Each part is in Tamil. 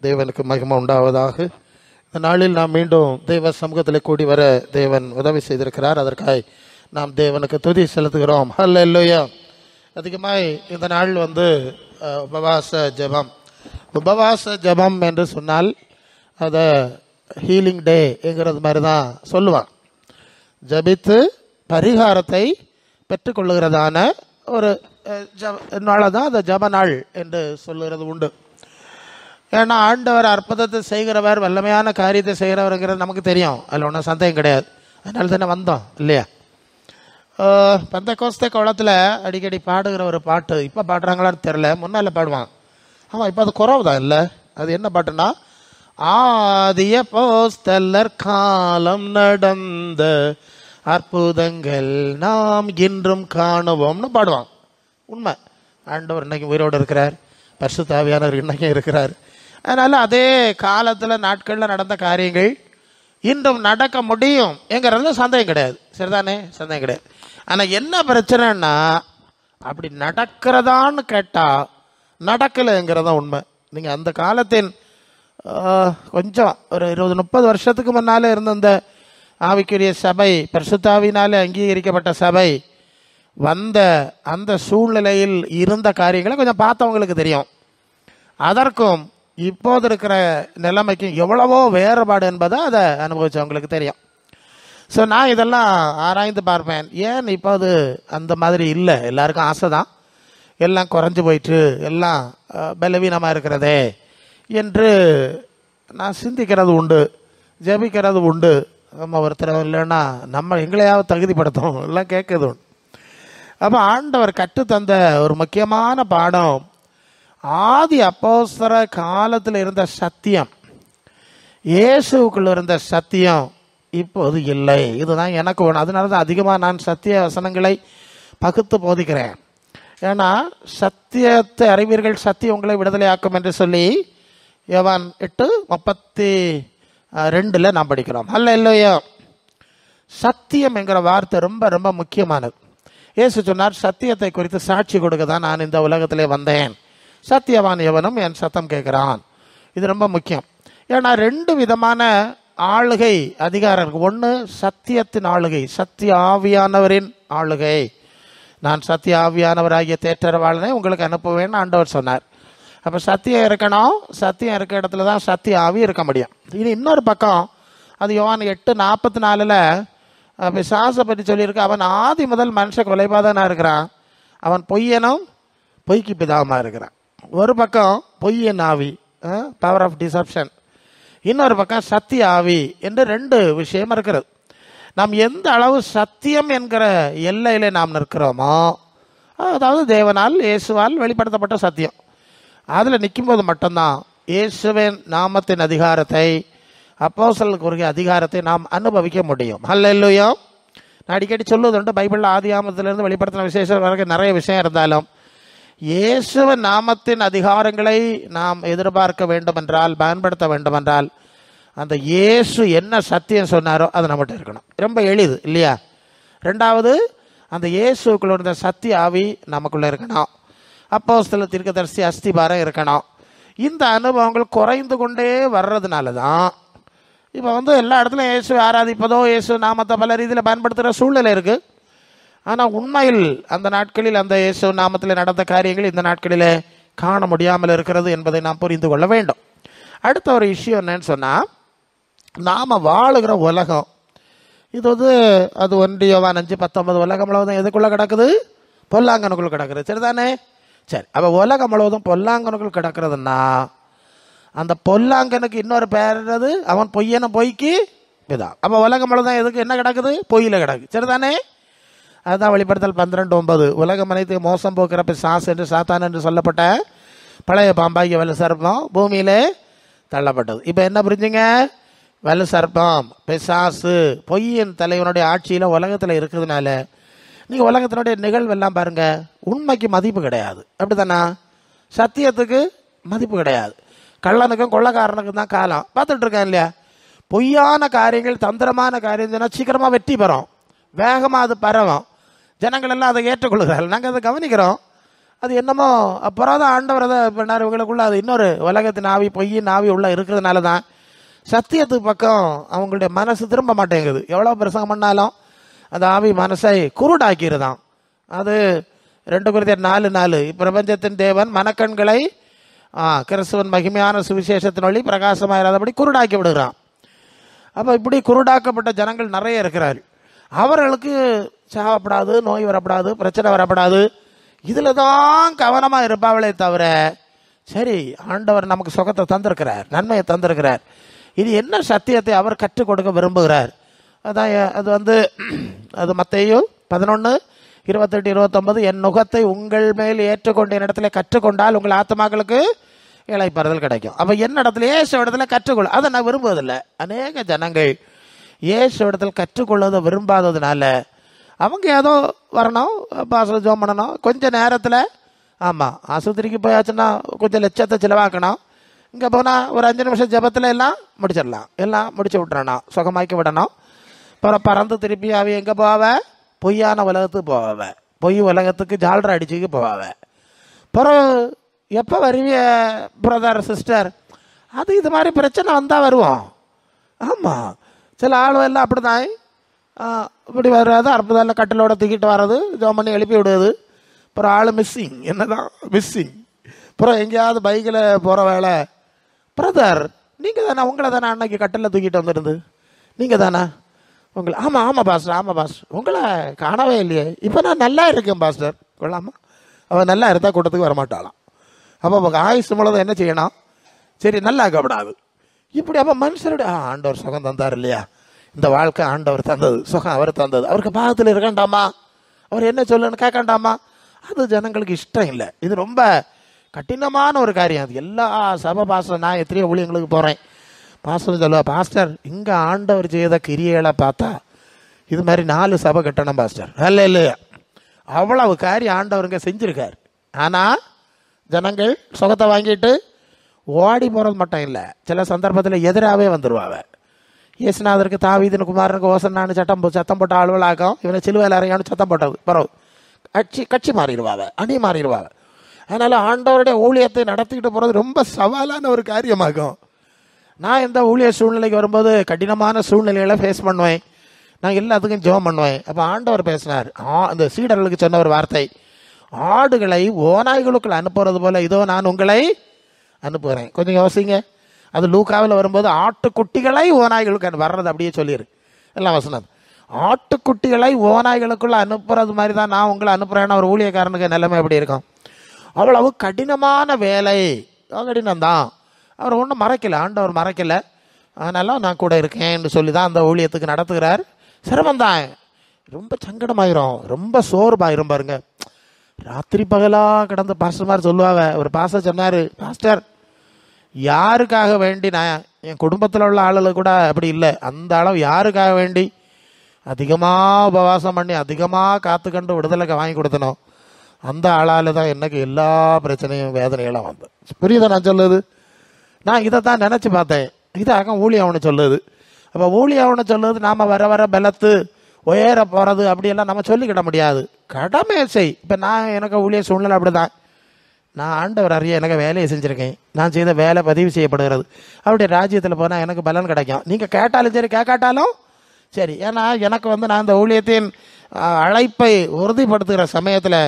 தேவனுக்கு மகிமை உண்டாவதாக. இந்த நாளில் நாம் மீண்டும் தேவ சமூகத்தில் கூடி வர தேவன் உதவி செய்திருக்கிறார். அதற்காக நாம் தேவனுக்கு துதி செலுத்துகிறோம். ஹல்லேலூயா. அதிகமாய் இந்த நாள் உபவாச ஜெபம். உபவாச ஜெபம் என்று சொன்னால் அதை ஹீலிங் டே என்கிறது மாதிரி தான் சொல்லுவான். ஜபித்து பரிகாரத்தை பெற்றுக்கொள்ளுகிறதான ஒரு நாளை தான் அந்த ஜப நாள் என்று சொல்லுகிறது உண்டு. ஏன்னா ஆண்டவர் அற்புதத்தை செய்கிறவர், வல்லமையான காரியத்தை செய்கிறவருங்கிறது நமக்கு தெரியும். அதில் ஒன்றும் சந்தேகம் கிடையாது. அதனால தானே வந்தோம் இல்லையா? பெந்தெகோஸ்தே கோலத்தில் அடிக்கடி பாடுகிற ஒரு பாட்டு, இப்போ பாடுறாங்களான்னு தெரில, முன்னால் பாடுவான். ஆமாம், இப்போ அது குறவு தான் இல்லை. அது என்ன பாட்டுன்னா, ஆதிய போஸ்தலர் காலம் நடந்த அற்புதங்கள் நாம் இன்றும் காணுவோம்னு பாடுவான். உண்மை, ஆண்டவர் இன்னைக்கு உயிரோடு இருக்கிறார், பரிசுத்த ஆவியானவர் இன்னைக்கும் இருக்கிறார். அதனால் அதே காலத்தில் நாட்களில் நடந்த காரியங்கள் இன்றும் நடக்க முடியும் என்கிறது சந்தேகம் கிடையாது. சரிதானே? சந்தேகம் கிடையாது. ஆனால் என்ன பிரச்சனைன்னா, அப்படி நடக்கிறதான்னு கேட்டால் நடக்கலைங்கிறதான் உண்மை. நீங்கள் அந்த காலத்தின் கொஞ்சம் ஒரு 20-30 வருஷத்துக்கு முன்னால் இருந்த அந்த ஆவிக்குரிய சபை, பரிசுத்தாவினாலே அங்கீகரிக்கப்பட்ட சபை வந்த அந்த சூழ்நிலையில் இருந்த காரியங்களை கொஞ்சம் பார்த்தவங்களுக்கு தெரியும். அதற்கும் இப்போது இருக்கிற நிலைமைக்கும் எவ்வளவோ வேறுபாடு என்பதை அதை அனுபவிச்சவங்களுக்கு தெரியும். ஸோ நான் இதெல்லாம் ஆராய்ந்து பார்ப்பேன். ஏன் இப்போ அது அந்த மாதிரி இல்லை? எல்லாருக்கும் ஆசை தான், எல்லாம் குறைஞ்சி போயிட்டு எல்லாம் பலவீனமாக இருக்கிறதே என்று நான் சிந்திக்கிறது உண்டு, ஜெபிக்கிறது உண்டு. நம்ம ஒருத்தர் இல்லைன்னா நம்ம எங்களையாவது தகுதிப்படுத்தும் எல்லாம் கேட்குது உண்டு. அப்போ ஆண்டவர் கற்றுத்தந்த ஒரு முக்கியமான பாடம், ஆதி அப்போஸ்தல காலத்தில் இருந்த சத்தியம், இயேசுக்குள்ள இருந்த சத்தியம் இப்போது இல்லை. இதுதான் எனக்கு வேணும். அதனால தான் அதிகமாக நான் சத்திய வசனங்களை பகுத்து போதிக்கிறேன். ஏன்னா சத்தியத்தை அறிவீர்கள், சத்தியம் உங்களை விடுதலை ஆக்கும் என்று சொல்லி யோவான் 8:32 நாம் படிக்கிறோம். அல்லேலூயா. சத்தியம் என்கிற வார்த்தை ரொம்ப ரொம்ப முக்கியமானது. இயேசு சொன்னார், சத்தியத்தை குறித்து சாட்சி கொடுக்க தான் நான் இந்த உலகத்திலே வந்தேன், சத்தியவான் எவனும் என் சத்தம் கேட்கிறான். இது ரொம்ப முக்கியம். ஏன்னா 2 விதமான ஆளுகை அதிகாரம் இருக்கு. ஒன்று சத்தியத்தின் ஆளுகை, சத்திய ஆவியானவரின் ஆளுகை. நான் சத்திய ஆவியானவராகிய தேற்றரவாளனை உங்களுக்கு அனுப்புவேன்னு ஆண்டவர் சொன்னார். அப்போ சத்தியம் இருக்கணும். சத்தியம் இருக்க இடத்துல தான் சத்திய ஆவி இருக்க முடியும். இது இன்னொரு பக்கம், அது யோவான் 8:44 பிசாசை பற்றி சொல்லியிருக்கு. அவன் ஆதி முதல் மனுஷ கொலைபாதகனாக இருக்கிறான், அவன் பொய்யனும் பொய்க்கு பிதாவுமா இருக்கிறான். ஒரு பக்கம் பொய்யன் ஆவி, பவர் ஆஃப் டிசப்ஷன். இன்னொரு பக்கம் சத்திய ஆவி என்று 2 விஷயம் இருக்கிறது. நாம் எந்த அளவு சத்தியம் என்கிற எல்லையிலே நாம் நிற்கிறோமோ, அதாவது தேவனால் இயேசுவால் வெளிப்படுத்தப்பட்ட சத்தியம், அதில் நிற்கும்போது மட்டும்தான் இயேசுவின் நாமத்தின் அதிகாரத்தை, அப்போஸ்தலருக்கு உரிய அதிகாரத்தை நாம் அனுபவிக்க முடியும். ஹல்லேலூயா. நான் அடிக்கடி சொல்லுவதுண்டு, பைபிளில் ஆதி ஆமத்திலிருந்து வெளிப்படுத்தின விசேஷம் வரைக்கும் நிறைய விஷயம் இருந்தாலும் இயேசுவின் நாமத்தின் அதிகாரங்களை நாம் எதிர்பார்க்க வேண்டுமென்றால், பயன்படுத்த வேண்டுமென்றால், அந்த இயேசு என்ன சத்தியம் சொன்னாரோ அது நம்மகிட்ட இருக்கணும். ரொம்ப எளிது இல்லையா? 2வது, அந்த இயேசுக்குள்ள இருந்த சத்திய ஆவி நமக்குள்ளே இருக்கணும். அப்போஸ்தல தீர்க்கதரிசி அஸ்திபாரம் இருக்கணும். இந்த அனுபவங்கள் குறைந்து கொண்டே வர்றதுனால தான் இப்போ எல்லா இடத்துலையும் இயேசு ஆராதிப்பதோ, இயேசு நாமத்தை பல ரீதியில் பயன்படுத்துகிற சூழ்நிலை இருக்குது. ஆனால் உண்மையில் அந்த நாட்களில் அந்த இயேசு நாமத்தில் நடந்த காரியங்கள் இந்த நாட்களில் காண முடியாமல் இருக்கிறது என்பதை நாம் புரிந்து கொள்ள வேண்டும். அடுத்த ஒரு விஷயம் என்னன்னு சொன்னால், நாம் வாழுகிற உலகம் இது அது 1 யோவான் 5:19 உலகம் முழுவதும் எதுக்குள்ளே கிடக்குது? பொல்லாங்கனுக்குள்ளே கிடக்குது. சரிதானே? சரி, அப்போ உலகம் முழுவதும் பொல்லாங்கனுக்குள் கிடக்கிறதுனா அந்த பொல்லாங்கனுக்கு இன்னொரு பேர் என்னது? அவன் பொய்யனும் பொய்க்கு பிதா. அப்போ உலகம் முழுவதும் எதுக்கு என்ன கிடக்குது? பொய்யில் கிடக்கு. சரிதானே? அதுதான் வெளிப்படுத்தல் 12:9 உலகம் அனைத்து மோசம் போக்குற பிசாசு என்று சாத்தான் என்று சொல்லப்பட்ட பழைய பாம்பாகிய வலு சர்ப்பம் பூமியிலே தள்ளப்பட்டது. இப்போ என்ன புரிஞ்சுங்க? வலு சர்ப்பம், பிசாசு, பொய்யின் தலைவனுடைய ஆட்சியில் உலகத்தில் இருக்கிறதுனால நீங்கள் உலகத்தினுடைய நிகழ்வெல்லாம் பாருங்கள், உண்மைக்கு மதிப்பு கிடையாது. அப்படி தானே? சத்தியத்துக்கு மதிப்பு கிடையாது. கள்ளனுக்கும் கொள்ளக்காரனுக்கும் தான் காலம் பார்த்துட்டு இருக்கேன் இல்லையா? பொய்யான காரியங்கள், தந்திரமான காரியம் சொன்னால் சீக்கிரமாக வெற்றி பெறும், வேகமாக அது பரவும், ஜனங்கள் எல்லாம் அதை ஏற்றுக்கொள்கிறார்கள். நாங்கள் அதை கவனிக்கிறோம். அது என்னமோ அப்புறம் தான் ஆண்டவர் அதை பண்ணார் இவங்களுக்குள்ள. அது இன்னொரு உலகத்தின் ஆவி, பொய்யின் ஆவி உள்ள இருக்கிறதுனால தான் சத்தியத்துக்கு பக்கம் அவங்களுடைய மனசு திரும்ப மாட்டேங்குது. எவ்வளோ பிரசங்கம் பண்ணாலும் அந்த ஆவி மனசை குருடாக்கிடுதான். அது 2 கொரிந்தியர் 4:4 பிரபஞ்சத்தின் தேவன் மனக்கண்களை கிறிஸ்துவன் மகிமையான சுவிசேஷத்தின் வழி பிரகாசமாயிராதபடி குருடாக்கி விடுகிறான். அப்போ இப்படி குருடாக்கப்பட்ட ஜனங்கள் நிறைய இருக்கிறார். அவர்களுக்கு சாவப்படாது, நோய் வரப்படாது, பிரச்சனை வரப்படாது, இதில் தான் கவனமாக இருப்பாங்களே தவிர, சரி ஆண்டவர் நமக்கு சுகத்தை தந்திருக்கிறார், நன்மையை தந்திருக்கிறார், இது என்ன சத்தியத்தை அவர் கற்றுக் கொடுக்க விரும்புகிறார். அதான் அது மத்தேயு 11:28-29 என் நுகத்தை உங்கள் மேல் ஏற்றுக்கொண்ட இடத்துல கற்றுக்கொண்டால் உங்கள் ஆத்மாக்களுக்கு இளைப்பாறுதல் கிடைக்கும். அப்போ என்ன இடத்துல இயேசு இடத்துல கற்றுக்கொள்ள அதை நான் விரும்புவதில்லை. அநேக ஜனங்கள் இயேசு இடத்துல கற்றுக்கொள்வதை விரும்பாததுனால அவங்க ஏதோ வரணும், பாசல் ஜோம் பண்ணணும், கொஞ்சம் நேரத்தில். ஆமாம், ஆஸ்பத்திரிக்கு போயாச்சுன்னா கொஞ்சம் லட்சத்தை செலவாக்கணும், இங்கே போனால் ஒரு 5 நிமிஷம் ஜபத்தில் எல்லாம் முடிச்சிடலாம், எல்லாம் முடிச்சு விட்டுறணும், சுகமாக்கி விடணும். அப்புறம் பறந்து திருப்பி அவ எங்கே போவ, பொய்யான உலகத்துக்கு போவ, பொய் உலகத்துக்கு ஜால்ரை அடிச்சுக்கு போவ. அப்புறம் எப்போ வருவிய பிரதர் சிஸ்டர், அது இது மாதிரி பிரச்சனை வந்தால் வருவோம். ஆமாம், சில ஆளுவெல்லாம் அப்படி தான் இப்படி வர்றது, அற்புதம் கட்டிலோட தூக்கிட்டு வர்றது, ஜோம் பண்ணி எழுப்பி விடுவது. அப்புறம் ஆள் மிஸ்ஸிங், என்னதான் மிஸ்ஸிங். அப்புறம் எங்கேயாவது பைக்கில் போகிற வேலை, பிரதர் நீங்கள் தானே, உங்களை தானே அன்னைக்கு கட்டிலில் தூக்கிட்டு வந்துருந்து, நீங்கள் தானே உங்களை? ஆமாம் ஆமாம் பாஸ்டர், ஆமாம் பாஸ்டர், உங்களை காணவே இல்லையே, இப்போ நான் நல்லா இருக்கேன் பாஸ்டர். கொள்ளாமா, அவன் நல்லா இருந்தால் கூட்டத்துக்கு வரமாட்டாளாம். அப்போ ஆயுசு மூலம் என்ன செய்யணும், சரி நல்லா இருக்கப்படாது இப்படி. அப்போ மனுஷருடைய ஆண்டவர் சுகம் தந்தார் இல்லையா, இந்த வாழ்க்கை ஆண்டவர் தந்தது, சுகம் அவர் தந்தது, அவருக்கு பாகத்தில் இருக்காண்டாமா, அவர் என்ன சொல்லுன்னு கேட்காண்டாமா, அது ஜனங்களுக்கு இஷ்டம் இல்லை. இது ரொம்ப கடினமான ஒரு காரியம். அது எல்லா சபை பாஸ்டர், நான் எத்தனையோ ஊழியங்களுக்கு போகிறேன், பாஸ்டர் சொல்லுவா, பாஸ்டர் இங்கே ஆண்டவர் செய்த கிரியைகளை பார்த்தா இது மாதிரி 4 சபை கட்டணும் பாஸ்டர். அல்ல இல்லையா, அவ்வளவு காரியம் ஆண்டவருங்க செஞ்சுருக்கார். ஆனால் ஜனங்கள் சுகத்தை வாங்கிட்டு ஓடி போகிறது மட்டும் இல்லை, சில சந்தர்ப்பத்தில் எதிராகவே வந்துடுவாங்க. இயேசுநாதருக்கு தாவீதின் குமாரனுக்கு ஓசன்னான்னு சத்தம் போட்ட ஆளுவலாகும், இவனை சிலுவையில் அறையான்னு சத்தம் போட்டது பிறகு கட்சி மாறிடுவாங்க, அணி மாறிடுவாங்க. அதனால் ஆண்டவருடைய ஊழியத்தை நடத்திக்கிட்டு போகிறது ரொம்ப சவாலான ஒரு காரியமாகும். நான் இந்த ஊழிய சூழ்நிலைக்கு வரும்போது கடினமான சூழ்நிலைகளை ஃபேஸ் பண்ணுவேன், நான் எல்லாத்துக்கும் ஜெபம் பண்ணுவேன். அப்போ ஆண்டவர் பேசினார், அந்த சீடர்களுக்கு சொன்ன ஒரு வார்த்தை, ஆடுகளை ஓநாய்களுக்குள் அனுப்புறது போல இதோ நான் உங்களை அனுப்புகிறேன். கொஞ்சம் யோசிங்க, அது லூக்காவில் வரும்போது ஆட்டுக்குட்டிகளை ஓநாய்களுக்கு வர்றது அப்படியே சொல்லிடு எல்லாம் வசனம். ஆட்டுக்குட்டிகளை ஓநாய்களுக்குள்ள அனுப்புறது மாதிரி தான் நான் உங்களை அனுப்புகிறேன்னு ஒரு ஊழியக்காரனுக்கு நிலைமை எப்படி இருக்கும். அவ்வளவு கடினமான வேலை, கடினம்தான். அவர் ஒன்றும் மறைக்கலை, ஆண்டவர் மறைக்கலை. அதனால நான் கூட இருக்கேன்னு சொல்லி தான் அந்த ஊழியத்துக்கு நடத்துகிறார். சிரமந்தான், ரொம்ப சங்கடமாயிரும், ரொம்ப சோர்வாயிரும் பாருங்க. ராத்திரி பகலாக கிடந்து பாஸ்டர் மாதிரி சொல்லுவாங்க. ஒரு பாஸ்டர் சொன்னார், பாஸ்டர் யாருக்காக வேண்டி, நான் என் குடும்பத்தில் உள்ள ஆளுகளுக்கு கூட அப்படி இல்லை, அந்த அளவு யாருக்காக வேண்டி அதிகமாக உபவாசம் பண்ணி அதிகமாக காத்து கண்டு விடுதலைக்கு வாங்கி கொடுத்தனோ அந்த ஆளால் தான் எனக்கு எல்லா பிரச்சனையும் வேதனைகளும் வந்து. புரியுதா நான் சொல்லுது? நான் இதை தான் நினச்சி பார்த்தேன், இதாக ஊழியவனு சொல்லுது. அப்போ ஊழியவனு சொல்லுது, நாம் வர வர பலத்து உயர போகிறது அப்படியெல்லாம் நம்ம சொல்லிக்கிட முடியாது, கடமை செய். இப்போ நான் எனக்கு ஊழிய சூழ்நிலை அப்படி தான், நான் ஆண்டவர் அறிய எனக்கு வேலையை செஞ்சுருக்கேன், நான் செய்த வேலை பதிவு செய்யப்படுகிறது, அப்படி ராஜ்யத்தில் போனால் எனக்கு பலன் கிடைக்கும். நீங்கள் கேட்டாலும் சரி கேட்காட்டாலும் சரி. ஏன்னா எனக்கு நான் இந்த ஊழியத்தின் அழைப்பை உறுதிப்படுத்துகிற சமயத்தில்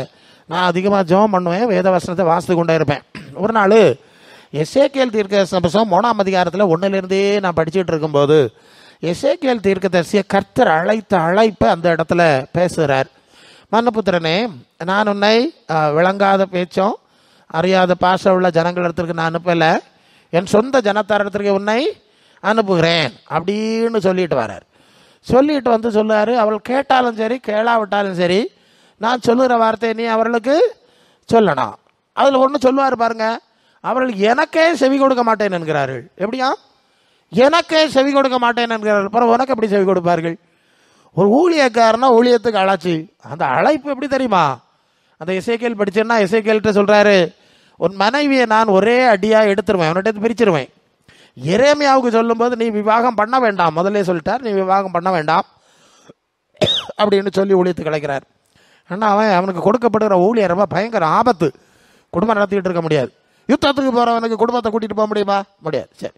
நான் அதிகமாக ஜெபம் பண்ணுவேன், வேத வசனத்தை வாசித்து கொண்டே இருப்பேன். ஒரு நாள் எசேக்கியேல் தீர்க்கதரிசனம் 3ஆம் அதிகாரத்தில் 1லேருந்தே நான் படிச்சுட்டு இருக்கும்போது எசேக்கியேல் தீர்க்கதரிசியை கர்த்தர் அழைத்த அழைப்பை அந்த இடத்துல பேசுகிறார். மனுபுத்திரனே, நான் உன்னை விளங்காத பேச்சும் அறியாத பாஷை உள்ள ஜனங்கள் இடத்துக்கு நான் அனுப்பலை, என் சொந்த ஜனத்தார் இடத்துக்கு உன்னை அனுப்புகிறேன் அப்படின்னு சொல்லிட்டு வரார். சொல்லிட்டு சொல்லுவார், அவள் கேட்டாலும் சரி கேளாவிட்டாலும் சரி நான் சொல்லுகிற வார்த்தையை நீ அவர்களுக்கு சொல்லணும். அதில் ஒன்று சொல்லுவார் பாருங்க, அவர்கள் எனக்கே செவி கொடுக்க மாட்டேன் என்கிறார்கள். எப்படியா? எனக்கே செவி கொடுக்க மாட்டேன் என்கிறார்கள். அப்புறம் உனக்கு எப்படி செவி கொடுப்பார்கள்? ஒரு ஊழியக்காரனா ஊழியத்துக்கு அழைச்சி, அந்த அழைப்பு எப்படி தெரியுமா? அந்த எசேக்கியேல் படிச்சேன்னா எசேக்கியேல்கிட்ட சொல்கிறாரு, உன் மனைவியை நான் ஒரே அடியாக எடுத்துருவேன், அவன்கிட்ட பிரிச்சிருவேன். எரேமியாவுக்கு சொல்லும்போது நீ விவாகம் பண்ண வேண்டாம், முதல்ல சொல்லிட்டார், நீ விவாகம் பண்ண வேண்டாம் அப்படின்னு சொல்லி ஊழியத்துக்கு அழைக்கிறார். ஆனால் அவனுக்கு கொடுக்கப்படுகிற ஊழியர் ரொம்ப பயங்கர ஆபத்து. குடும்பம் நடத்திக்கிட்டு இருக்க முடியாது. யுத்தத்துக்கு போகிறவனுக்கு குடும்பத்தை கூட்டிகிட்டு போக முடியுமா? முடியாது. சரி,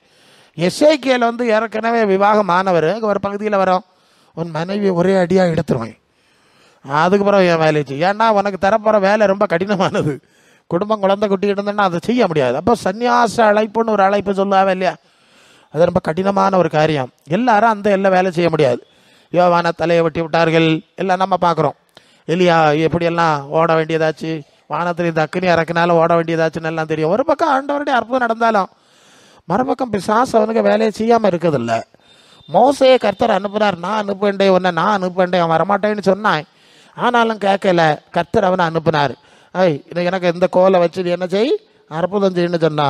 எசேக்கியேல் வந்து ஏற்கனவே விவாகமானவர். அங்கே ஒரு பகுதியில் வரோம், உன் மனைவி ஒரே அடியாக எடுத்துருவேன், அதுக்கப்புறம் என் வேலையை செய்ய. ஏன்னா உனக்கு தரப்போகிற வேலை ரொம்ப கடினமானது. குடும்பம் குழந்தை குட்டிக்கிட்டு இருந்தேன்னா அதை செய்ய முடியாது. அப்போ சன்னியாச அழைப்புன்னு ஒரு அழைப்பு சொல்லாவே இல்லையா, அது ரொம்ப கடினமான ஒரு காரியம். எல்லாரும் அந்த எல்லாம் வேலை செய்ய முடியாது. யோவான தலையை வெட்டி விட்டார்கள், எல்லாம் நம்ம பார்க்குறோம். எலியா எப்படியெல்லாம் ஓட வேண்டியதாச்சு, வானத்தில் இந்த அக்கினி இறக்குனால ஓட வேண்டியதாச்சுன்னு எல்லாம் தெரியும். ஒரு பக்கம் ஆண்டவருடைய அற்புதம் நடந்தாலும் மறுபக்கம் பிசாசு அவனுக்கு வேலையை செய்யாமல் இருக்குதில்ல. மோசையை கர்த்தர் அனுப்புனார், நான் அனுப்பேண்டே உன்னை, நான் அனுப்பேண்டே, அவன் வரமாட்டேன்னு சொன்னான். ஆனாலும் கேட்கல, கர்த்தர் அவனை அனுப்பினார். எனக்கு இந்த கோலை வச்சு நீ என்ன செய், அற்புதம் செய்யணும்னு சொன்னா.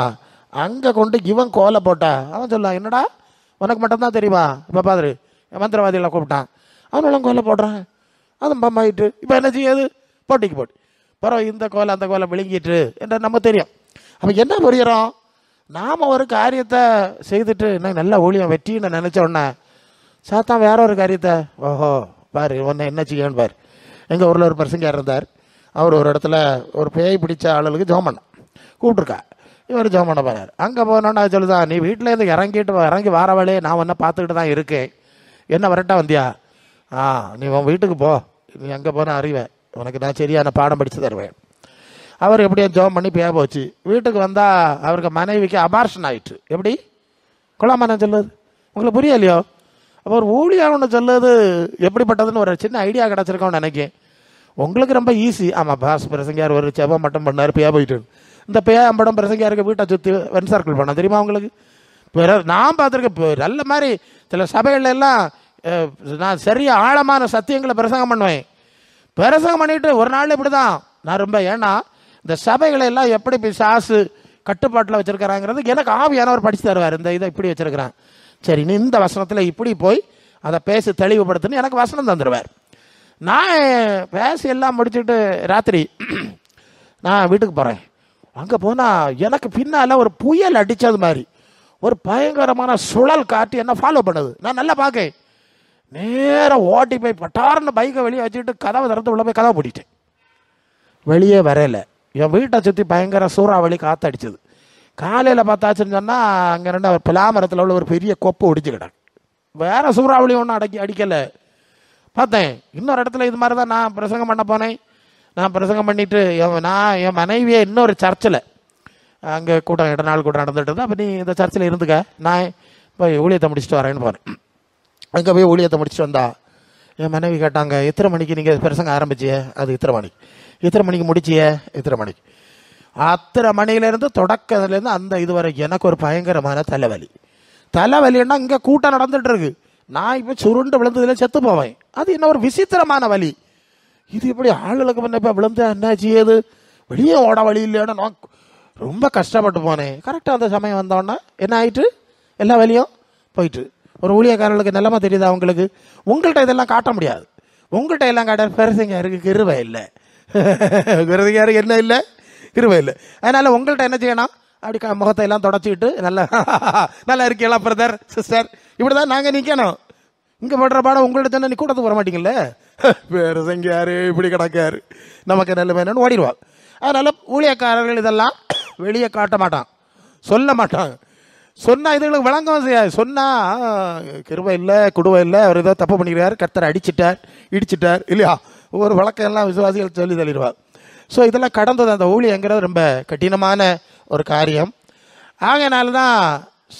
அங்கே கொண்டு இவன் கோலை போட்டா. அவன் சொல்லான், என்னடா உனக்கு மட்டும்தான் தெரியுமா, இப்போ பாரு மந்திரவாதிகளை கூப்பிட்டான், அவனும் கோலை போடுறான். அதுவும் பம்மாயிட்டு இப்போ என்ன செய்யாது, போட்டிக்கு போட்டு பரவாயில்ல, இந்த கோலை அந்த கோலை விழுங்கிட்டு என்ற நம்ம தெரியும். அப்போ என்ன புரிகிறோம், நாம் ஒரு காரியத்தை செய்துட்டு இன்னும் நல்ல ஊழியம் வெற்றின்னு நினச்ச உடனே சாத்தான் வேற ஒரு காரியத்தை, ஓஹோ பாரு உன்னை என்ன செய்யணும் பாரு. எங்கள் ஊரில் ஒரு பிரசங்கர் இருந்தார். அவர் ஒரு இடத்துல ஒரு பேய் பிடிச்ச ஆளுகளுக்கு ஜெபம் பண்ண கூப்பிட்ருக்கா. இவர் ஜெபம் பண்ண போனார். அங்கே போனோன்னா சொல்லுதான், நீ வீட்டிலேருந்து இறங்கி வார வேலையை நான் ஒன்றை பார்த்துக்கிட்டு தான் இருக்கேன், என்ன வரட்டா வந்தியா? நீ உன் வீட்டுக்கு போ, நீ எங்கே போனால் அறிவேன், உனக்கு நான் சரியான பாடம் படித்து தருவேன். அவர் எப்படியோ ஜெபம் பண்ணி பேய போச்சு. வீட்டுக்கு வந்தால் அவருக்கு மனைவிக்கு அபார்ஷன் ஆயிட்டு. எப்படி குழாமண்ணன் சொல்லுது உங்களுக்கு புரியலையோ? அப்போ ஒரு ஊழியான்னு சொல்லுது எப்படிப்பட்டதுன்னு ஒரு சின்ன ஐடியா கிடச்சிருக்கோன்னு நினைக்கேன். உங்களுக்கு ரொம்ப ஈஸி. ஆமாம், பாஸ் பிரசங்கியார் ஒரு ஜெபம் மட்டும் பண்ணார், பேயா போயிட்டு. இந்த பேயா அம்படம் பிரசங்கியாருக்கு வீட்டை சுற்றி வென் சர்க்கிள் பண்ண தெரியுமா உங்களுக்கு? நான் பார்த்துருக்கேன் நல்ல மாதிரி சில சபைகள் எல்லாம். நான் சரியாக ஆழமான சத்தியங்களை பிரசங்கம் பண்ணுவேன். பிரசங்கம் பண்ணிட்டு ஒரு நாள் இப்படி தான் நான் ரொம்ப, ஏன்னா இந்த சபைகளை எல்லாம் எப்படி பிசாசு கட்டுப்பாட்டில் வச்சுருக்கிறாங்கிறது எனக்கு ஆவியானவர் படித்து தருவார். இந்த இதை இப்படி வச்சுருக்கிறான், சரி நீ இந்த வசனத்தில் இப்படி போய் அதை பேசி தெளிவுபடுத்துன்னு எனக்கு வசனம் தந்துடுவார். நான் பேசி எல்லாம் முடிச்சுட்டு ராத்திரி நான் வீட்டுக்கு போகிறேன். அங்கே போனால் எனக்கு பின்னால் ஒரு புயல் அடித்தது மாதிரி ஒரு பயங்கரமான சுழல் காட்டு என்ன ஃபாலோ பண்ணுது. நான் நல்லா பார்க்கேன், நேராக ஓட்டி போய் பட்டார்னு பைக்கை வெளியே வச்சுக்கிட்டு கதவை திறந்து உள்ள போய் கதவை பூட்டிட்டேன். வெளியே வரையில. என் வீட்டை சுற்றி பயங்கர சூறாவளி காற்று அடிச்சது. காலையில் பார்த்தாச்சுன்னு சொன்னால் அங்கே ரெண்டு பிலாமரத்தில் உள்ள ஒரு பெரிய கொப்பை ஒடிச்சுக்கிட்டேன். வேறு சூறாவளி ஒன்றும் அடிக்கலை. பார்த்தேன் இன்னொரு இடத்துல இது மாதிரி தான் நான் பிரசங்கம் பண்ண போனேன். நான் பிரசங்கம் பண்ணிவிட்டு என் மனைவியை இன்னொரு சர்ச்சில் அங்கே கூட்டம் 2 நாள் கூட்டம் நடந்துட்டு இருந்தேன். அப்போ நீ இந்த சர்ச்சில் இருந்துக்க, நான் இப்போ ஊழியத்தை முடிச்சுட்டு வரேன்னு போனேன். அங்கே போய் ஊழியத்தை முடிச்சுட்டு வந்தா என் மனைவி கேட்டாங்க, எத்தனை மணிக்கு நீங்கள் பிரசங்கம் ஆரம்பிச்சிய? அது இத்தனை மணிக்கு. எத்தனை மணிக்கு முடிச்சிய? இத்தனை மணிக்கு. அத்தனை மணிலேருந்து தொடக்கத்துலேருந்து அந்த இதுவரை எனக்கு ஒரு பயங்கரமான தலைவலின்னா இங்கே கூட்டம் நடந்துட்டு இருக்கு. நான் இப்போ சுருண்டு விழுந்ததில் செத்து போவேன். அது என்ன ஒரு விசித்திரமான வலி. இது இப்படி ஆளுகளுக்கு முன்ன இப்போ விழுந்து என்ன செய்யுது, வெளியே ஓட வழி இல்லைன்னு நான் ரொம்ப கஷ்டப்பட்டு போனேன். கரெக்டாக அந்த சமயம் வந்தோன்னா என்ன ஆயிட்டு, எல்லா வழியும் போயிட்டு. ஒரு ஊழியக்காரர்களுக்கு நிலைமை தெரியுதா உங்களுக்கு? உங்கள்கிட்ட இதெல்லாம் காட்ட முடியாது. உங்கள்கிட்ட எல்லாம் காட்ட பெருசங்காருக்கு கிருபை இல்லை. பெருசங்காருக்கு என்ன இல்லை? கிருபை இல்லை. அதனால் உங்கள்கிட்ட என்ன செய்யணும், அப்படி முகத்தை எல்லாம் தொடச்சிக்கிட்டு நல்லா இருக்கீங்களா பிரதர் சிஸ்டர், இப்படி தான் நாங்கள் நிற்கணும். இங்கே படுற பாடம் உங்கள்கிட்ட தானே, நீ கூட்டத்துக்கு வர மாட்டீங்கல்ல, பெருசங்காரு இப்படி கிடக்காரு நமக்கு நல்ல வேணும்னு ஓடிடுவாள். அதனால் ஊழியக்காரர்கள் இதெல்லாம் வெளியே காட்ட மாட்டான், சொல்ல மாட்டாங்க. சொன்னால் இதுகளுக்கு விளங்கவும் செய்யாது. சொன்னால் கிருபை இல்லை, குடுவை இல்லை, அவர் ஏதோ தப்பு பண்ணிக்கிறார், கர்த்தரை அடிச்சிட்டார் இடிச்சிட்டார் இல்லையா, ஒரு வழக்கம் எல்லாம் விசுவாசிகள் சொல்லி தள்ளிடுவார். ஸோ இதெல்லாம் கடந்தது. அந்த ஊழியங்கிறது ரொம்ப கடினமான ஒரு காரியம். ஆகையினால தான்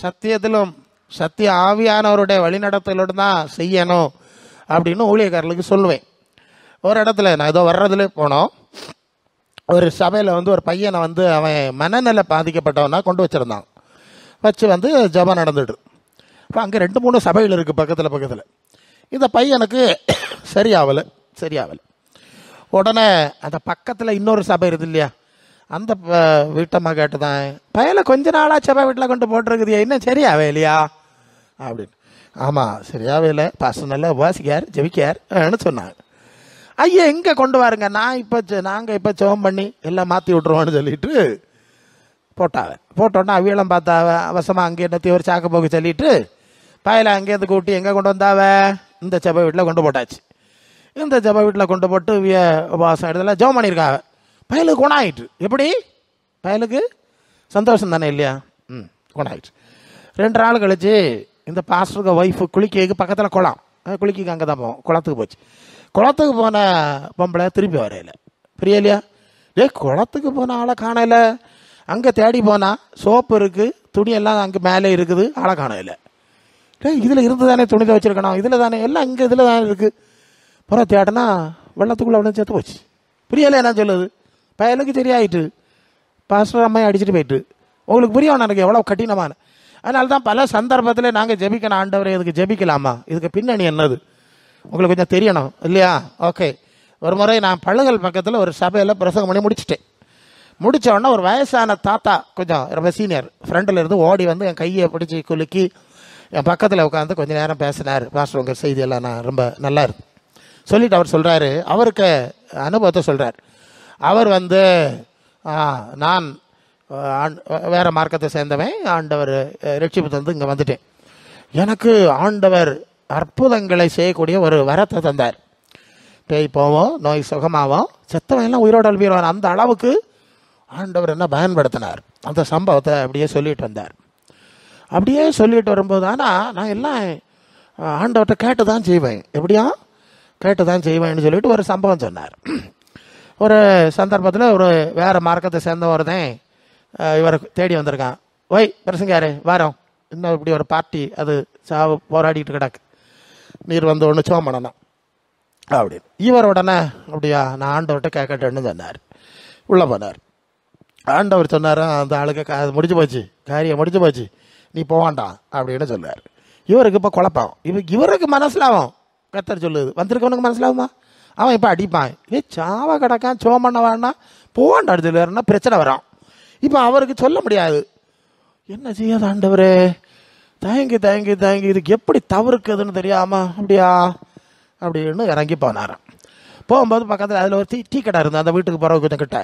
சத்தியத்திலும் சத்திய ஆவியானவருடைய வழிநடத்தலோடு தான் செய்யணும் அப்படின்னு ஊழியக்காரர்களுக்கு சொல்லுவேன். ஒரு இடத்துல நான் ஏதோ வர்றதுல போனோம், ஒரு சபையில் ஒரு பையனை அவன் மனநல பாதிக்கப்பட்டவனா கொண்டு வச்சுருந்தான். வச்சு ஜபம் நடந்துடு. இப்போ அங்கே 2-3 சபைகள் இருக்குது பக்கத்தில். இந்த பையனுக்கு சரியாகலை. உடனே அந்த பக்கத்தில் இன்னொரு சபை இருக்குது இல்லையா, அந்த வீட்டம்மா கேட்டு தான், பையனை கொஞ்ச நாளாக சபை வீட்டில் கொண்டு போட்டிருக்குதியா, இன்னும் சரியாவே இல்லையா அப்படின்னு. ஆமாம் சரியாவே இல்லை, பாஸ்டர் நல்லா உபாசிக்கார் ஜெபிக்கார்னு சொன்னாங்க. ஐயா எங்கே கொண்டு வாருங்க, நாங்கள் இப்போ ஜெபம் பண்ணி எல்லாம் மாற்றி விட்ருவோன்னு சொல்லிட்டு போட்டோன்னா அவியெல்லாம் பார்த்தா அவசமாக அங்கே என்னத்தையும் ஒரு சாக்க போக்கு சொல்லிட்டு பையலை அங்கேருந்து கூட்டி எங்கே கொண்டு வந்தாவ, இந்த சபை வீட்டில் கொண்டு போட்டாச்சு. இந்த ஜப வீட்டில் கொண்டு போட்டு உபவாசம் எடுத்துல ஜெபம் பண்ணியிருக்காங்க. பயலுக்கு குணம் ஆயிட்டு. எப்படி பயலுக்கு சந்தோஷம் தானே இல்லையா? குணாயிடுச்சு. 2 நாள் கழிச்சு இந்த பாஸ்டருக்கு ஒய்ஃபு குளிக்க பக்கத்தில் குளம், குளிக்க அங்கே தான் போவோம். குளத்துக்கு போச்சு. குளத்துக்கு போன பொம்பளை திருப்பி வரையில. புரியலையா? குளத்துக்கு போன ஆளை காணல. அங்கே தேடி போனால் சோப்பு இருக்குது, துணியெல்லாம் அங்கே மேலே இருக்குது, ஆளை காணல. இதில் இருந்து தானே துணி துவைச்சிருக்கணும், இதில் தானே எல்லாம் இங்கே இதில் தானே இருக்குது. புறம் தேடனா வெள்ளத்துக்குள்ளே அவ்வளோ சேர்த்து போச்சு. புரியலை என்ன சொல்லுது? பயலுக்கு சரியாயிட்டு பாஸ்டர் அம்மையை அடிச்சுட்டு போயிட்டு. உங்களுக்கு புரியணும் எனக்கு எவ்வளோ கடினமான. அதனால தான் பல சந்தர்ப்பத்தில் நாங்கள் ஜெபிக்கணும், ஆண்டவரை இதுக்கு ஜெபிக்கலாமா, இதுக்கு பின்னணி என்னது உங்களுக்கு கொஞ்சம் தெரியணும் இல்லையா? ஓகே. ஒரு முறை நான் பழுகல் பக்கத்தில் ஒரு சபையில் பிரசங்கம் பண்ணி முடிச்சுட்டேன். முடித்த உடனே ஒரு வயசான தாத்தா, கொஞ்சம் ரொம்ப சீனியர், ஃப்ரெண்டில் இருந்து ஓடி வந்து என் கையை பிடிச்சி குலுக்கி என் பக்கத்தில் உட்காந்து கொஞ்சம் நேரம் பேசினார். பாஸ்டர் உங்கள் செய்தியெல்லாம் நான் ரொம்ப நல்லா இருக்கு சொல்லிவிட்டு அவர் சொல்கிறாரு, அவருக்கு அனுபவத்தை சொல்கிறார். அவர் வந்து நான் வேறு மார்க்கத்தை சேர்ந்தவன், ஆண்டவர் ரட்சிப்பு தந்து இங்கே வந்துட்டேன். எனக்கு ஆண்டவர் அற்புதங்களை செய்யக்கூடிய ஒரு வரத்தை தந்தார். பேய் போவோம், நோய் சுகமாவோம், செத்தவெல்லாம் உயிரோடு எழுப்பிடுவார். அந்த அளவுக்கு ஆண்டவர் என்ன பயன்படுத்தினார். அந்த சம்பவத்தை அப்படியே சொல்லிட்டு வந்தார். அப்படியே சொல்லிட்டு வரும்போது ஆனால் நான் எல்லாம் ஆண்டவர்கிட்ட கேட்டு தான் செய்வேன், எப்படியா கேட்டு தான் செய்வேன்னு சொல்லிட்டு ஒரு சம்பவம் சொன்னார். ஒரு சந்தர்ப்பத்தில் ஒரு வேறு மார்க்கத்தை சேர்ந்தவர் தான் இவரை தேடி வந்திருக்கான். ஒய் பிரசங்காரே வாரம், இன்னும் இப்படி ஒரு பார்ட்டி அது சாவு போராடிட்டு கிடக்கு, நீர் வந்து ஒன்று சோம் பண்ணணும் அப்படின்னு. இவர் உடனே அப்படியா நான் ஆண்டவர்கிட்ட கேட்கட்டேன்னு சொன்னார். உள்ளே போனார். ஆண்டவர் சொன்னார், அந்த ஆளுக்கு முடிஞ்சு போச்சு, காரியம் முடிஞ்சு போச்சு, நீ போவான்டா அப்படின்னு சொன்னார். இவருக்கு இப்போ குழப்பம். இவருக்கு மனசிலாவும் கத்தர் சொல்லுது, வந்திருக்கவனுக்கு மனசிலாகுமா? அவன் இப்போ அடிப்பான், சாவ கிடக்கான், சோம் பண்ண வேணா போவான்டா சொல்லுவாருன்னா பிரச்சனை வரும். இப்போ அவருக்கு சொல்ல முடியாது. என்ன செய்யாது ஆண்டவரே, தயங்கி தயங்கி தயங்கி இதுக்கு எப்படி தவிர்க்குதுன்னு தெரியாமா அப்படியா அப்படின்னு இறங்கி போனாராம். போகும்போது பக்கத்தில் அதில் ஒரு டீ கடை இருந்தது, அந்த வீட்டுக்கு போகிற கொஞ்சம் கிட்ட.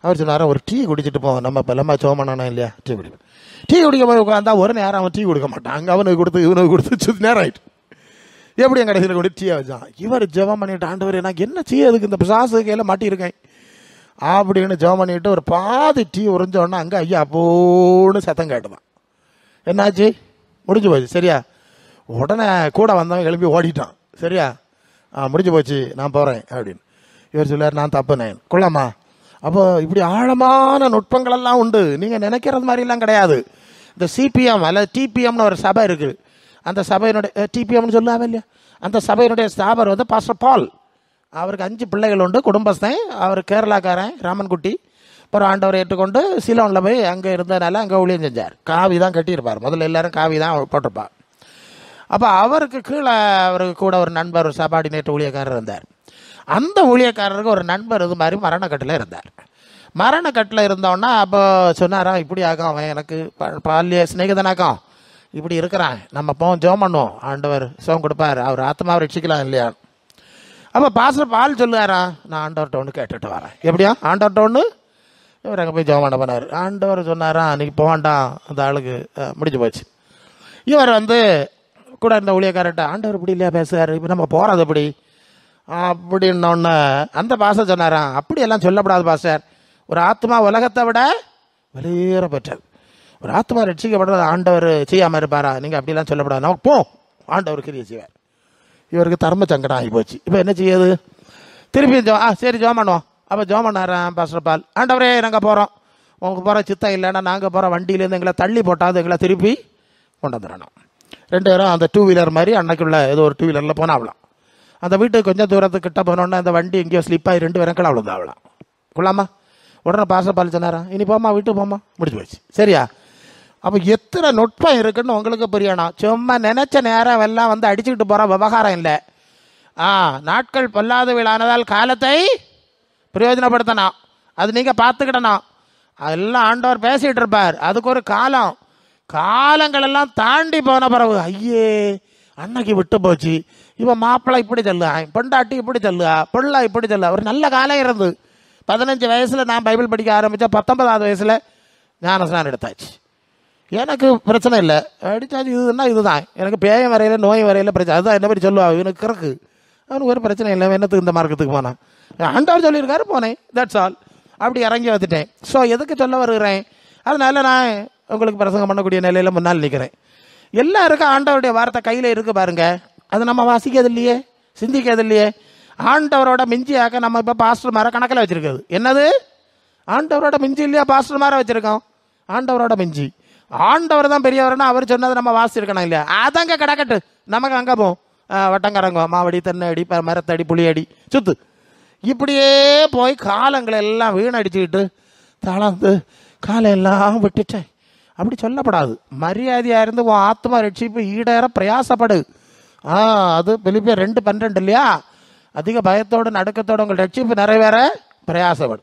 அவர் சொன்னார், ஒரு டீ குடிச்சிட்டு போவோம், நம்ம இப்போ எல்லாமே சோமனானா இல்லையா, டீ குடிப்போம். டீ குடிக்க போய் உட்காந்தா ஒரு நேரம் அவன் டீ கொடுக்க மாட்டான், அங்கே அவனுக்கு கொடுத்து இவனுக்கு கொடுத்து சுற்றி நேரம் ஆகிட்டு எப்படி என் கடைசியில் கொண்டு டீயை வச்சான். இவர் ஜெபம் பண்ணிட்டு, ஆண்டவர் எனக்கு என்ன செய்யறதுக்கு, இந்த பிசாசு கையில் மாட்டியிருக்கேன் அப்படின்னு ஜெபம் பண்ணிட்டு ஒரு பாதி டீ உறிஞ்சோடனே அங்கே ஐயா அப்போன்னு சத்தம் கேட்டுதான். என்னாச்சு, முடிஞ்சு போச்சு சரியா. உடனே கூட வந்தவன் எழுப்பி ஓடிட்டான். சரியா, முடிஞ்சு போச்சு நான் போகிறேன் அப்படின்னு. இவர் சொல்லார், நான் தப்புனேன் கொள்ளாமா. அப்போ இப்படி ஆழமான நுட்பங்கள் எல்லாம் உண்டு, நீங்கள் நினைக்கிறது மாதிரிலாம் கிடையாது. இந்த சிபிஎம் அல்லது டிபிஎம்னு ஒரு சபை இருக்குது. அந்த சபையினுடைய டிபிஎம்னு சொல்லாமல் இல்லையா, அந்த சபையினுடைய ஸ்தாபர் வந்து பாஸ்டர் பால். அவருக்கு 5 பிள்ளைகள் உண்டு, குடும்பஸ்தன். அவர் கேரளாக்காரன், ராமன்குட்டி. அப்புறம் ஆண்டவரை ஏற்றுக்கொண்டு சிலோனில் போய் அங்கே இருந்ததுனால அங்கே ஊழியம் செஞ்சார். காவி தான் கட்டியிருப்பார், முதல்ல எல்லாரும் காவி தான் போட்டிருப்பார். அப்போ அவருக்கு கீழே அவருக்கு கூட ஒரு நண்பர், ஒரு சபார்டினேட் ஊழியக்காரர் இருந்தார். அந்த ஊழியக்காரருக்கு ஒரு நண்பர் இது மாதிரி மரணக்கட்டில் இருந்தார். மரணக்கட்டில் இருந்தோன்னா அப்போ சொன்னாராம், இப்படி ஆகும் அவன் எனக்கு பால்ய சிநேகிதனாக்கும், இப்படி இருக்கிறான், நம்ம போவோம் ஜெபம் பண்ணுவோம், ஆண்டவர் சுகம் கொடுப்பார், அவர் ஆத்மாவை ரட்சிக்கலாம் இல்லையா. அப்போ பாஸ்டர் பால் சொல்லுவாரா, நான் ஆண்டவர்கிட்ட ஒன்று கேட்டுட்டு வரேன். எப்படியா ஆண்டவர்கிட்ட ஒன்று. இவர் அங்கே போய் ஜெபம் பண்ண போனார். ஆண்டவர் சொன்னாரா, அன்றைக்கி போவான்டான், அந்த ஆளுக்கு முடிஞ்சு போச்சு. இவர் வந்து கூட இருந்த ஊழியக்காரர்கிட்ட, ஆண்டவர் இப்படி இல்லையா பேசுகிறார், இப்போ நம்ம போகிறது எப்படி அப்படின்னொன்னே அந்த பாஸ்டர் சொன்னாராம், அப்படியெல்லாம் சொல்லப்படாது பாஸ்டர், ஒரு ஆத்மா உலகத்தை விட வெளியேற பெற்றது, ஒரு ஆத்மா ரட்சிக்கப்படுறது ஆண்டவர் செய்யாமல் இருப்பாரா, நீங்கள் அப்படிலாம் சொல்லப்படாது, நமக்கு போ ஆண்டவர் கிரியை செய்வார். இவருக்கு தர்ம சங்கடம் ஆகி போச்சு. இப்போ என்ன செய்யுது, திருப்பி சரி ஜெபம் பண்ணுவோம். அப்போ ஜெபம் பண்ணாராம் பாஸ்டர் பால், ஆண்டவரே நாங்கள் போகிறோம், உங்களுக்கு போகிற சித்தம் இல்லைன்னா நாங்கள் போகிற வண்டியிலேருந்து எங்களை தள்ளி போட்டாது எங்களை திருப்பி கொண்டு வந்துடணும். 2 பேரும் அந்த 2 வீலர் மாதிரி அன்னைக்குள்ள ஏதோ ஒரு 2 வீலரில் போனாவலாம். அந்த வீட்டுக்கு கொஞ்சம் தூரத்துக்கு கிட்ட போனோன்னே அந்த வண்டி எங்கேயோ ஸ்லிப்பாகி 2 பேரும் கிளா விழுந்தாவலாம். கொள்ளாமா. உடனே பாஸ்டர் பால் சொன்னாரா, இனி போமா வீட்டுக்கு போமா, முடிச்சு போச்சு. சரியா. அப்போ எத்தனை நுட்பம் இருக்குன்னு உங்களுக்கு புரியணும். சும்மா நினச்ச நேரம் எல்லாம் வந்து அடிச்சுக்கிட்டு போகிற விவகாரம் இல்லை. நாட்கள் பொல்லாதவளானதால் காலத்தை பிரயோஜனப்படுத்தணும், அது நீங்கள் பார்த்துக்கிடணும். அதெல்லாம் ஆண்டவர் பேசிகிட்டு இருப்பார். அதுக்கு ஒரு காலம், காலங்களெல்லாம் தாண்டி போன பிறகு ஐயே அன்னைக்கு விட்டு போச்சு, இவன் மாப்பிள்ளை இப்படி சொல்லுவா, பொண்டாட்டி இப்படி சொல்லுவா, பிள்ளை இப்படி சொல்லுவா. ஒரு நல்ல காலம் இருந்து 15 வயசில் நான் பைபிள் படிக்க ஆரம்பித்தேன், 19வது வயசில் ஞானஸ்நானம் எடுத்தாச்சு. எனக்கு பிரச்சனை இல்லை, அடித்தாச்சு. இதுன்னா இதுதான் எனக்கு பேயம் வரையில் நோய் வரையில் பிரச்சனை. அதுதான் என்ன மாதிரி சொல்லுவா, இவனுக்கு கிடக்கு, அவனுக்கு ஒரு பிரச்சனை இல்லை, என்னத்துக்கு இந்த மார்க்கத்துக்கு போனான், ஆண்டவர் சொல்லியிருக்காரு போனேன், தட்ஸ் ஆல். அப்படி இறங்கி வந்துட்டேன். ஸோ எதுக்கு சொல்ல வருகிறேன், அதனால நான் உங்களுக்கு பிரசங்கம் பண்ணக்கூடிய நிலையில் முன்னால் நிற்கிறேன். எல்லாருக்கும் ஆண்டவருடைய வார்த்தை கையில் இருக்கு பாருங்க, அது நம்ம வாசிக்கிறது இல்லையே, சிந்திக்கிறது இல்லையே. ஆண்டவரோட மிஞ்சியாக்க நம்ம இப்போ பாஸ்டர் மாரை கணக்கில் வச்சுருக்குது. என்னது, ஆண்டவரோட மிஞ்சி இல்லையா பாஸ்டர் மாரை வச்சுருக்கோம். ஆண்டவரோட மிஞ்சி, ஆண்டவர் தான் பெரியவர்னா அவர் சொன்னதை நம்ம வாசிச்சிருக்கணும் இல்லையா. அதங்க கிடக்கட்டு, நமக்கு அங்கே போவோம், வட்டங்கரங்கம், மாவடி, தென்னடி, மரத்தடி, புளியடி, சுத்து, இப்படியே போய் காலங்களை எல்லாம் வீணடிச்சுக்கிட்டு தளர்ந்து காலையெல்லாம் விட்டுட்டேன். அப்படி சொல்லப்படாது. மரியாதையாக இருந்து உன் ஆத்மா ரட்சிப்பு ஈடேற பிரயாசப்படு. அது பிலிப்பியர் 2:12 இல்லையா. அதிக பயத்தோடு நடுக்கத்தோடு உங்கள் ரட்சிப்பு நிறைவேற பிரயாசப்படு.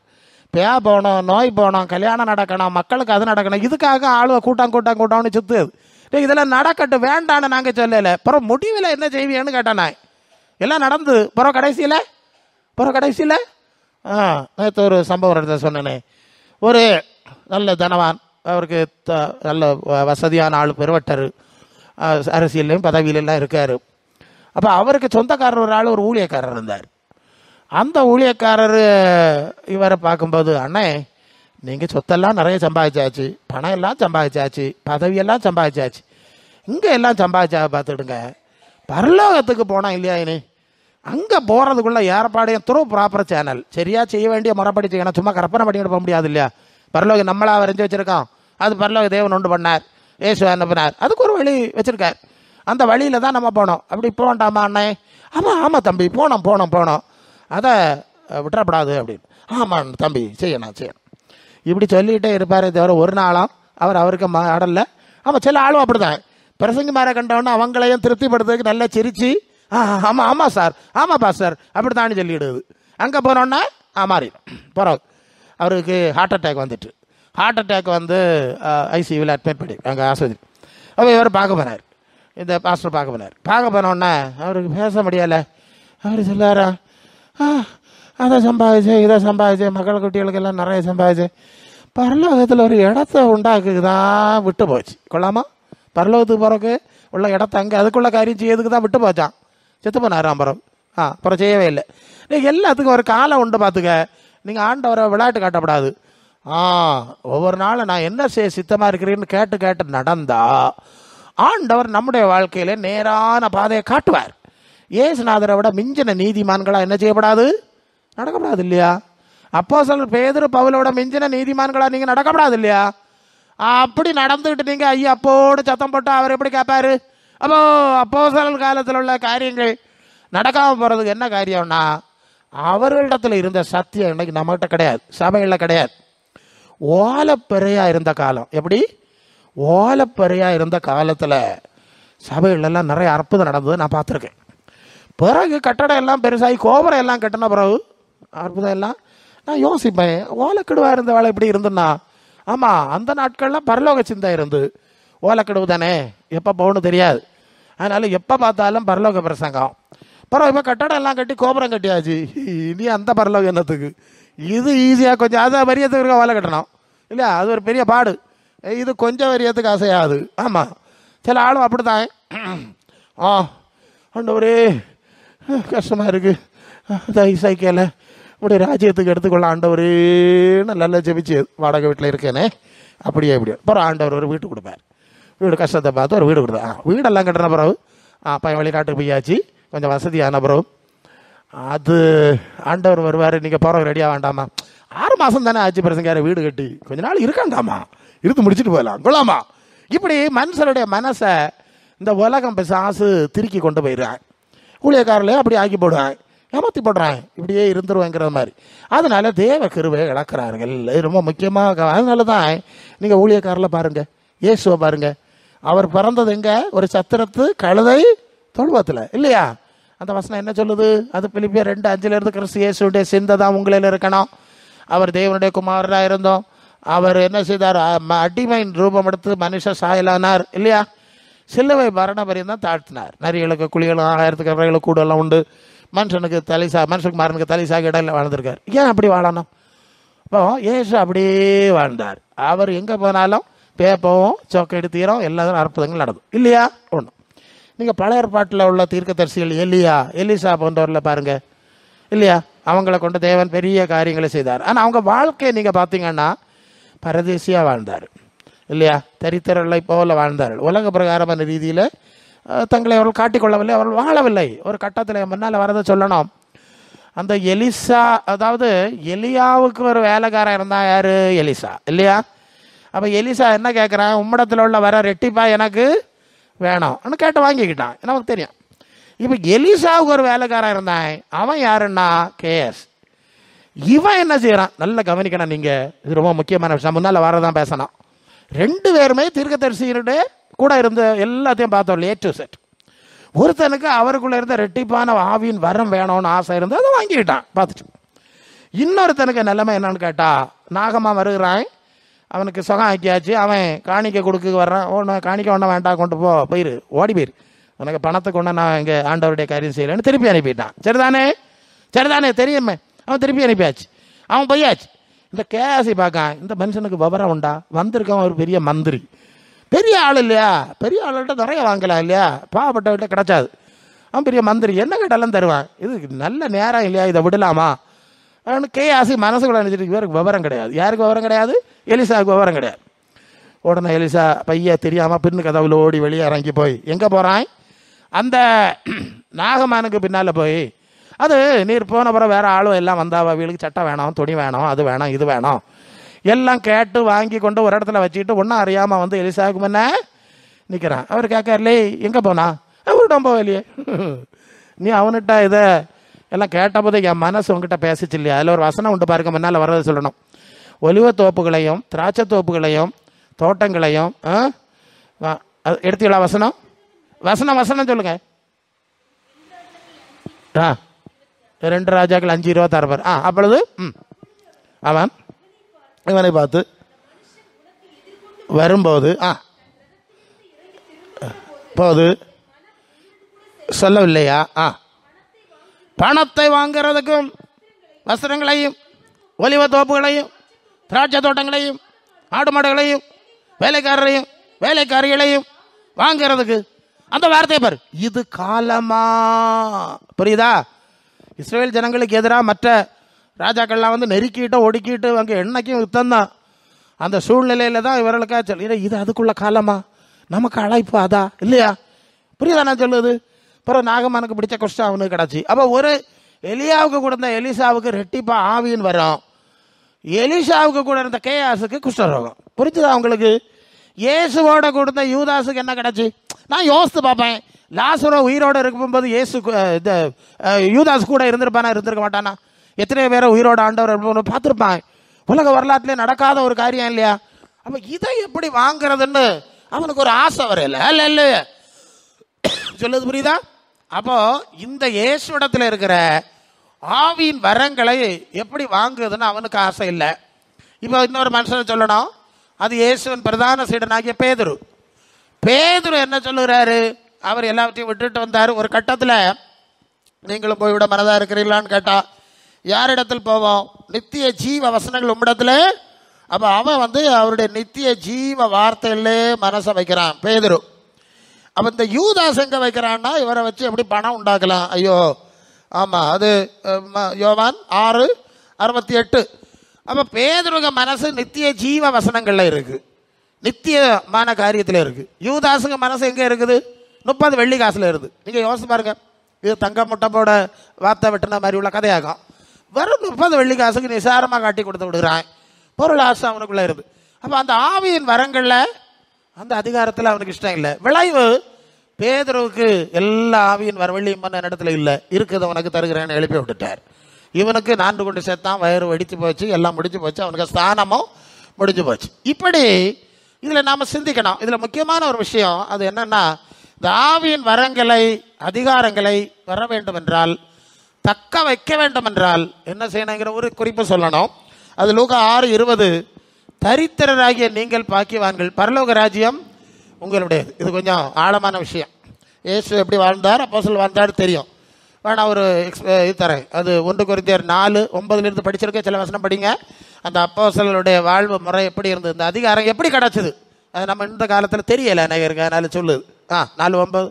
பேயா போகணும், நோய் போகணும், கல்யாணம் நடக்கணும், மக்களுக்கு அது நடக்கணும், இதுக்காக ஆளுவ கூட்டம்னு சுத்துது. இதெல்லாம் நடக்கட்டும், வேண்டான்னு நாங்கள் சொல்லலை. அப்புறம் முடிவில் என்ன செய்வீன்னு கேட்டேன் நான். எல்லாம் நடந்து பிறகு கடைசியில் நேற்று ஒரு சம்பவம் எடுத்த சொன்னேனே. ஒரு நல்ல தனவான், அவருக்கு நல்ல வசதியான ஆள், பெருவட்டர், அரசியல்லையும் பதவியிலெல்லாம் இருக்கார். அப்போ அவருக்கு சொந்தக்காரர் ஒரு ஆள், ஒரு ஊழியக்காரர் இருந்தார். அந்த ஊழியக்காரர் இவரை பார்க்கும்போது, அண்ணே நீங்கள் சொத்தெல்லாம் நிறைய சம்பாதிச்சாச்சு, பணம் எல்லாம் சம்பாதிச்சாச்சு, பதவியெல்லாம் சம்பாதிச்சாச்சு, இங்கே எல்லாம் சம்பாதிச்சா பார்த்துடுங்க, பரலோகத்துக்கு போனால் இல்லையா இனி, அங்கே போகிறதுக்குள்ள ஏற்பாடையும் த்ரூ ப்ராப்பர் சேனல் சரியாக செய்ய வேண்டிய முறைப்படி செய்யணும். சும்மா கற்பனை பண்ணிட்டு போக முடியாது இல்லையா. பரலோகம் நம்மளாக வரைஞ்சி வச்சுருக்கோம், அது பரலோக தேவன் உண்டு பண்ணார், ஏசு அனுப்பினார், அதுக்கு ஒரு வழி வச்சுருக்கார். அந்த வழியில் தான் நம்ம போனோம். அப்படி போகண்டாமா அண்ணே? ஆமாம் தம்பி, போனோம், அதை விட்டுறப்படாது அப்படின்னு. ஆமாம் தம்பி, செய்யணும். இப்படி சொல்லிகிட்டே இருப்பார். தவிர ஒரு நாளும் அவருக்கு ஆடல. ஆமாம், சில ஆளும் அப்படி தான் பிரசங்கி மாற கண்டவொன்னே அவங்களையும் திருப்திப்படுத்துறதுக்கு நல்லா சிரித்து ஆமாம் சார், ஆமாப்பா சார் அப்படி தான் சொல்லிவிடுது. அங்கே போனோன்னா மாறிடும். பிறகு அவருக்கு ஹார்ட் அட்டாக் வந்து ஐசியூவில் அட்மிட் பண்ணி அங்கே ஆஸ்பத்திரி. அப்போ இவர் பார்க்க போனார், இந்த பாஸ்டர் பார்க்க போனோன்னே அவருக்கு பேச முடியலை. அவர் சொல்லாரா, அதை சம்பாதிச்சேன், இதை சம்பாதிச்சேன், மக்கள் குட்டிகளுக்கெல்லாம் நிறைய சம்பாதிச்சேன், பரலோகத்தில் ஒரு இடத்த உண்டாக்குக்கு தான் விட்டு போச்சு. கொள்ளாமா, பரலோகத்துக்கு பிறகு உள்ள இடத்த அங்கே அதுக்குள்ள காரியம் செய்யறதுக்கு தான் விட்டு போச்சான். செத்து போனார் அப்புறம் செய்யவே இல்லை. நீங்கள் எல்லாத்துக்கும் ஒரு காலம் உண்டு பார்த்துக்க. நீங்கள் ஆண்டவரை விளையாட்டு காட்டப்படாது. ஒவ்வொரு நாளும் நான் என்ன செய்ய சித்தமாக இருக்கிறேன்னு கேட்டு நடந்தா ஆண்டவர் நம்முடைய வாழ்க்கையில் நேரான பாதையை காட்டுவார். ஏசுநாதரை விட மிஞ்சின நீதிமான்களாக என்ன செய்யப்படாது, நடக்கப்படாது இல்லையா. அப்போஸ்தலர் பேதுரு பவுலோட மிஞ்சின நீதிமான்களாக நீங்கள் நடக்கப்படாது இல்லையா. அப்படி நடந்துக்கிட்டு நீங்கள் ஐயா அப்போடு சத்தம் போட்டு அவர் எப்படி கேட்பாரு. அப்போஸ்தலர் காலத்தில் உள்ள காரியங்கள் நடக்காமல் போகிறதுக்கு என்ன காரியம்னா, அவர்களிடத்தில் இருந்த சத்தியம் இன்னைக்கு நம்மகிட்ட கிடையாது, சபைகளில் கிடையாது. ஓலப்பெறையாக இருந்த காலம், எப்படி ஓலப்பெறையாக இருந்த காலத்தில் சபைகளெல்லாம் நிறைய அற்புதம் நடந்தது நான் பார்த்துருக்கேன். பிறகு கட்டடம் எல்லாம் பெருசாகி கோபுரம் எல்லாம் கட்டின பிறகு அற்புதம் எல்லாம் நான் யோசிப்பேன், ஓலக்கடுவாக இருந்த வேலை இப்படி இருந்துன்னா. ஆமாம், அந்த நாட்கள்லாம் பரலோக சிந்தை இருந்து, ஓலக்கடுவு தானே எப்போ போகணும் தெரியாது, அதனால எப்போ பார்த்தாலும் பரலோக பிரசங்கம். பிறகு இப்போ கட்டடம் எல்லாம் கட்டி கோபுரம் கட்டியாச்சு, இனி அந்த பரலோக எண்ணத்துக்கு இது ஈஸியாக கொஞ்சம் அதை வரியத்துக்கு இருக்க ஓலை கட்டணும் இல்லையா, அது ஒரு பெரிய பாடு. இது கொஞ்சம் வரியத்துக்கு ஆசையாது. ஆமாம், சில ஆளும் அப்படி தான். ஆண்டவரே கஷ்டமாக இருக்குது, சைக்கிளை இப்படி ராஜ்யத்துக்கு எடுத்துக்கொள்ள ஆண்டவரேன்னு நல்லா ஜெபிச்சு வாடகை வீட்டில் இருக்கேனே அப்படியே அப்புறம் ஆண்டவர் ஒரு வீட்டு கொடுப்பார். வீடு கஷ்டத்தை பார்த்து ஒரு வீடு கொடுத்தா, வீடெல்லாம் கட்டுற பிறகு பையன் வெளிநாட்டுக்கு போயாச்சு, கொஞ்சம் வசதியான பிறகு அது ஆண்டவர் வருவார், நீங்கள் போகிறவங்க ரெடியாக வேண்டாமா, 6 மாதம் தானே ஆச்சு பிரசங்கார வீடு கட்டி, கொஞ்ச நாள் இருக்காண்டாமா, இருந்து முடிச்சுட்டு போகலாம் கொள்ளாமா. இப்படி மனுஷனுடைய மனசை இந்த உலகம் பிசாசு திருக்கி கொண்டு போயிடுறான். ஊழியக்காரர்களே அப்படி ஆக்கி போடுவான், ஏமாற்றி போடுறான், இப்படியே இருந்துருவேங்கிற மாதிரி. அதனால தேவ கிருபையை இழக்கிறார்கள். ரொம்ப முக்கியமாக அதனால தான் நீங்கள் ஊழியக்காரில் பாருங்கள், இயேசுவை பாருங்கள், அவர் பிறந்தது எங்கே, ஒரு சத்திரத்து கழுதை தொழுவத்தில் இல்லையா. அந்த வசனம் என்ன சொல்லுது, அது பிலிப்பியர் 2:5 கிறிஸ்து இயேசுடைய சிந்தை தான் உங்களில் இருக்கணும். அவர் தேவனுடைய குமாரராக இருந்தோம், அவர் என்ன செய்தார், அடிமையின் ரூபம் எடுத்து மனுஷ சாயலானார் இல்லையா. சிலுவை மரண பரியந்தான் தாழ்த்தினார். நரிகளுக்கு குழிகளும் ஆகாயத்துக்கு அறைகளுக்கு கூடெல்லாம் உண்டு. மனுஷனுக்கு மனுஷனுக்கு தலைசாக இடையில வாழ்ந்திருக்கார். ஏன் அப்படி வாழணும்? இப்போ ஏசு அப்படியே வாழ்ந்தார். அவர் எங்கே போனாலும் பேப்பவும் சோக்கெடு தீரம் எல்லாரும் அற்புதங்கள் நடக்கும் இல்லையா. ஒன்று நீங்கள் பழைய ஏற்பாட்டில் உள்ள தீர்க்கதரிசிகள் எலிசா போன்றவரில் பாருங்கள் இல்லையா, அவங்கள கொண்டு தேவன் பெரிய காரியங்களை செய்தார். ஆனால் அவங்க வாழ்க்கையை நீங்கள் பார்த்தீங்கன்னா பரதேசியாக வாழ்ந்தார் இல்லையா? தரித்திரர்களை போல வாழ்ந்தார்கள். உலக பிரகாரமான ரீதியில் தங்களை அவர்கள் காட்டிக்கொள்ளவில்லை, அவர்கள் வாழவில்லை. ஒரு கட்டத்தில் முன்னால் வரதை சொல்லணும். அந்த எலிசா, அதாவது எலியாவுக்கு ஒரு வேலைக்காரன் இருந்தா யாரு? எலிசா இல்லையா? அப்போ எலிசா என்ன கேட்குறான்? உம்மிடத்தில் உள்ள வர ரெட்டிப்பா எனக்கு வேணும்னு கேட்டு வாங்கிக்கிட்டான். நமக்கு தெரியும். இப்போ எலிசாவுக்கு ஒரு வேலைக்காரன் இருந்தான், அவன் யாருன்னா கேஎஸ். இவன் என்ன செய்யறான்? நல்ல கவனிக்கணும் நீங்கள், இது ரொம்ப முக்கியமான விஷயம். முன்னால் வரதான் பேசணும். 2 பேருமே தீர்க்கதரிசியினுடைய கூட இருந்து எல்லாத்தையும் பார்த்தோம், ஏ டு செட். ஒருத்தனுக்கு அவருக்குள்ள இருந்த ரெட்டிப்பான ஆவியின் வரம் வேணும்னு ஆசை இருந்து அதை வாங்கிக்கிட்டான், பார்த்துட்டு. இன்னொருத்தனுக்கு நிலைமை என்னன்னு கேட்டா, நாகமா வருகிறான், அவனுக்கு சுகம் ஆக்கியாச்சு, அவன் காணிக்க கொடுக்க வர்றான். ஒன்று காணிக்க ஒன்றும் வேண்டாம், கொண்டு போயிரு, ஓடி போயிரு, உனக்கு பணத்துக்கு ஒன்று நான் இங்கே ஆண்டவருடைய காரியம் செய்யலைன்னு திருப்பி அனுப்பிட்டான். சரிதானே? சரிதானே? தெரியுமே. அவன் திருப்பி அனுப்பியாச்சு, அவன் போயாச்சு. இந்த கேசி பார்க்கான், இந்த மனுஷனுக்கு விவரம் உண்டா? வந்திருக்கான் ஒரு பெரிய மந்திரி, பெரிய ஆள் இல்லையா? பெரிய ஆள்கிட்ட நிறைய வாங்கலாம் இல்லையா? பாவப்பட்டவர்கிட்ட கிடைச்சாது. அவன் பெரிய மந்திரி, என்ன கேட்டாலும் தருவான். இது நல்ல நேரம் இல்லையா, இதை விடலாமா? அவனு கேஆசி மனசுக்குள்ள நினைச்சிட்டு, இவருக்கு விவரம் கிடையாது. யாருக்கு விவரம் கிடையாது? எலிசாவுக்கு விவரம் கிடையாது. உடனே எலிசா பையன் தெரியாமல் பின்னு கதவுல ஓடி வெளியே இறங்கி போய் எங்கே போகிறான்? அந்த நாகமானுக்கு பின்னால் போய், அது நீர் போன பிறகு வேறு ஆளும் எல்லாம் வந்தாவா, வீட்டுக்கு சட்டை வேணும், துணி வேணும், அது வேணும், இது வேணும் எல்லாம் கேட்டு வாங்கி கொண்டு ஒரு இடத்துல வச்சுக்கிட்டு ஒன்றும் அறியாமல் வந்து எலிசாவுக்கு முன்ன நிற்கிறான். அவர் கேட்கறலே, எங்கே போனா? அவர்கிட்ட போகலையே. நீ அவன்கிட்ட இதை எல்லாம் கேட்டபோது என் மனசு உங்ககிட்ட பேசிச்சு இல்லையா? அதில் ஒரு வசனம் உண்டு பாருங்க, முன்னால் வர்றதை சொல்லணும். ஒலிவ தோப்புகளையும் திராட்சை தோப்புகளையும் தோட்டங்களையும் எடுத்துக்கலாம். வசனம் வசனம் வசனம் சொல்லுங்க. 2 ராஜாக்கள் 5:26. அப்பொழுது அவன் இவனை பார்த்து வரும்போது போது சொல்லவில்லையா? பணத்தை வாங்கிறதுக்கும் வஸ்திரங்களையும் ஒலிவ தோப்புகளையும் திராட்சை தோட்டங்களையும் ஆடு மாடுகளையும் வேலைக்காரரையும் வேலைக்காரிகளையும் வாங்கிறதுக்கு அந்த வார்த்தையை பாரு. இது காலமா? புரியுதா? இஸ்ரேல் ஜனங்களுக்கு எதிராக மற்ற ராஜாக்கள்லாம் வந்து நெருக்கிட்டு ஒடுக்கிட்டு அங்கே எண்ணெய்க்கும் யுத்தம் தான். அந்த சூழ்நிலையில தான் இவர்களுக்காக சொல்லி, இது அதுக்குள்ள காலமா? நமக்கு அழைப்பு அதா இல்லையா? புரியுதா நான் சொல்லுது? அப்புறம் நாகமானுக்கு பிடிச்ச கஷ்டம் அவனுக்கு கிடச்சி. அப்போ ஒரு எலியாவுக்கு கொடுத்த எலிசாவுக்கு ரெட்டிப்பா ஆவின்னு வரும், எலிசாவுக்கு கூட இருந்த கேயாசுக்கு குஷ்டரோகம். புரிஞ்சுதா உங்களுக்கு? இயேசுவோட கொடுத்த யூதாசுக்கு என்ன கிடச்சி? நான் யோசித்து பார்ப்பேன், லாசரோ உயிரோடு இருக்கும்போது இயேசு யூதாஸ் கூட இருந்திருப்பானா இருந்திருக்க மாட்டானா? எத்தனை பேரை உயிரோட ஆண்டவர் பார்த்துருப்பான். உலக வரலாற்றிலே நடக்காத ஒரு காரியம் இல்லையா? அப்போ இதை எப்படி வாங்குறதுன்னு அவனுக்கு ஒரு ஆசை வரையில இல்ல சொல்லுது, புரியுதா? அப்போ இந்த இயேசுடத்தில் இருக்கிற ஆவியின் வரங்களை எப்படி வாங்குறதுன்னு அவனுக்கு ஆசை இல்லை. இப்போ இன்னொரு மனுஷனை சொல்லணும், அது இயேசுவின் பிரதான சீடனாகிய பேதுரு. பேதுரு என்ன சொல்லுகிறாரு? அவர் எல்லாவற்றையும் விட்டுட்டு வந்தார். ஒரு கட்டத்தில் நீங்களும் போய்விட மனதாக இருக்கிறீங்களான்னு கேட்டா, யாரிடத்தில் போவோம்? நித்திய ஜீவ வசனங்கள் உம்மிடத்தில். அப்போ அவன் வந்து அவருடைய நித்திய ஜீவ வார்த்தையிலே மனசை வைக்கிறான் பேதுரு. அப்போ இந்த யூதாஸ் எங்கே வைக்கிறான்னா, இவரை வச்சு எப்படி பணம் உண்டாக்கலாம்? ஐயோ ஆமாம், அது யோவான் 6:68. அப்போ பேதுருக மனசு நித்திய ஜீவ வசனங்களில் இருக்குது, நித்தியமான காரியத்தில் இருக்குது. யூதாஸுங்க மனசு எங்கே இருக்குது? 30 வெள்ளி காசில் இருக்குது. நீங்கள் யோசிச்சு பாருங்க, இது தங்க முட்டப்போட வார்த்தை வெட்டின மாதிரி உள்ள கதையாகும். வெறும் 30 வெள்ளி காசுக்கு நிசாரமாக காட்டி கொடுத்து விடுகிறான். பொருள் ஆசை அவனுக்குள்ளே இருக்குது. அப்போ அந்த ஆவியின் வரங்களில் அந்த அதிகாரத்தில் அவனுக்கு இஷ்டம் இல்லை. விளைவு பேதுருவுக்கு எல்லா ஆவியின் வரவழியும் இடத்துல இல்லை, இருக்குது அவனுக்கு தருகிறேன்னு எழுப்பி விட்டுட்டார். இவனுக்கு 4 கொண்டு சேர்த்தான், வயிறு வெடித்து போச்சு, எல்லாம் முடிஞ்சு போச்சு, அவனுக்கு ஸ்தானமும் முடிஞ்சு போச்சு. இப்படி இதில் நாம் சிந்திக்கணும். இதில் முக்கியமான ஒரு விஷயம் அது என்னன்னா, இந்த ஆவியின் வரங்களை அதிகாரங்களை வர வேண்டும் என்றால், தக்க வைக்க வேண்டும் என்றால் என்ன செய்யணுங்கிற ஒரு குறிப்பு சொல்லணும். அது லூக்கா 6:20, தரித்திரராகிய நீங்கள் பாக்கியவான்கள், பரலோக ராஜ்யம் உங்களுடையது. இது கொஞ்சம் ஆழமான விஷயம். இயேசு எப்படி வாழ்ந்தார், அப்போஸ்தலர் வாழ்ந்தார் தெரியும். வேணா ஒரு இது தரேன். அது 1 கொரிந்தியர் 4:9 படிச்சிருக்க. சில வசனம் படிங்க. அந்த அப்போஸ்தலருடைய வாழ்வு முறை எப்படி இருந்தது, இந்த அதிகாரம் எப்படி கிடச்சிது, அது நம்ம இந்த காலத்தில் தெரியலை நேயருக்கு, அதனால சொல்லுது. 4:9,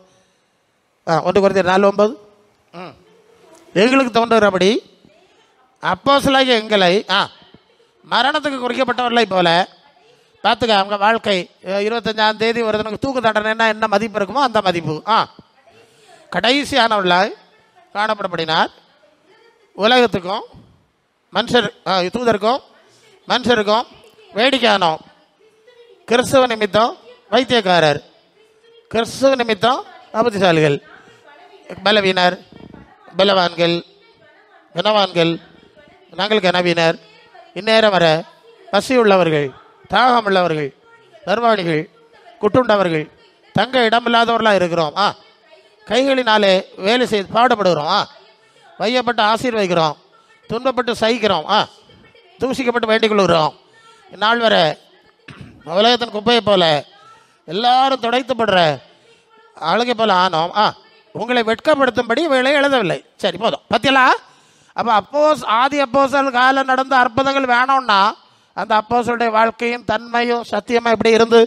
1 கொரிந்தியர் 4:9. எங்களுக்கு தோன்றுகிறபடி அப்போஸ்தலராகிய எங்களை மரணத்துக்கு குறிக்கப்பட்டவர்களை போல பார்த்துக்க. அவங்க வாழ்க்கை 25ஆம் தேதி ஒருத்தனுக்கு தூக்கு தண்டனைன்னா என்ன மதிப்பு இருக்குமோ அந்த மதிப்பு கடைசியானவர்களாய் காணப்படப்படினார். உலகத்துக்கும் மனுஷர் தூதருக்கும் மனுஷருக்கும் வேடிக்கையானோம். கிறிஸ்துவ நிமித்தம் வைத்தியக்காரர், கிறிஸ்துவ நிமித்தம் அபுத்திசாலிகள், பலவீனர் பலவான்கள், கனவான்கள் நாங்கள் கனவீனர், இந்நேரம் வர பசி உள்ளவர்கள், தாகம் உள்ளவர்கள், நிர்வாணிகள், குட்டுண்டவர்கள், தங்க இடமில்லாதவர்களாக இருக்கிறோம். கைகளினாலே வேலை செய்து பாடுபடுகிறோம். வையப்பட்டு ஆசீர்வதிக்கிறோம், துன்பப்பட்டு சகிக்கிறோம், தூசிக்கப்பட்டு வேண்டிக் கொள்கிறோம். இந்நாள் வர உலகத்தின் குப்பையை போல எல்லாரும் துடைத்துப்படுற அழகை போல ஆனோம். உங்களை வெட்கப்படுத்தும்படி வேலை எழுதவில்லை. சரி, போதும். பத்தியலா? அப்போ ஆதி அப்போஸ்தலர் காலம் நடந்த அற்புதங்கள் வேணும்னா அந்த அப்போஸ்தலருடைய வாழ்க்கையும் தன்மையும் சத்தியமா எப்படி இருந்து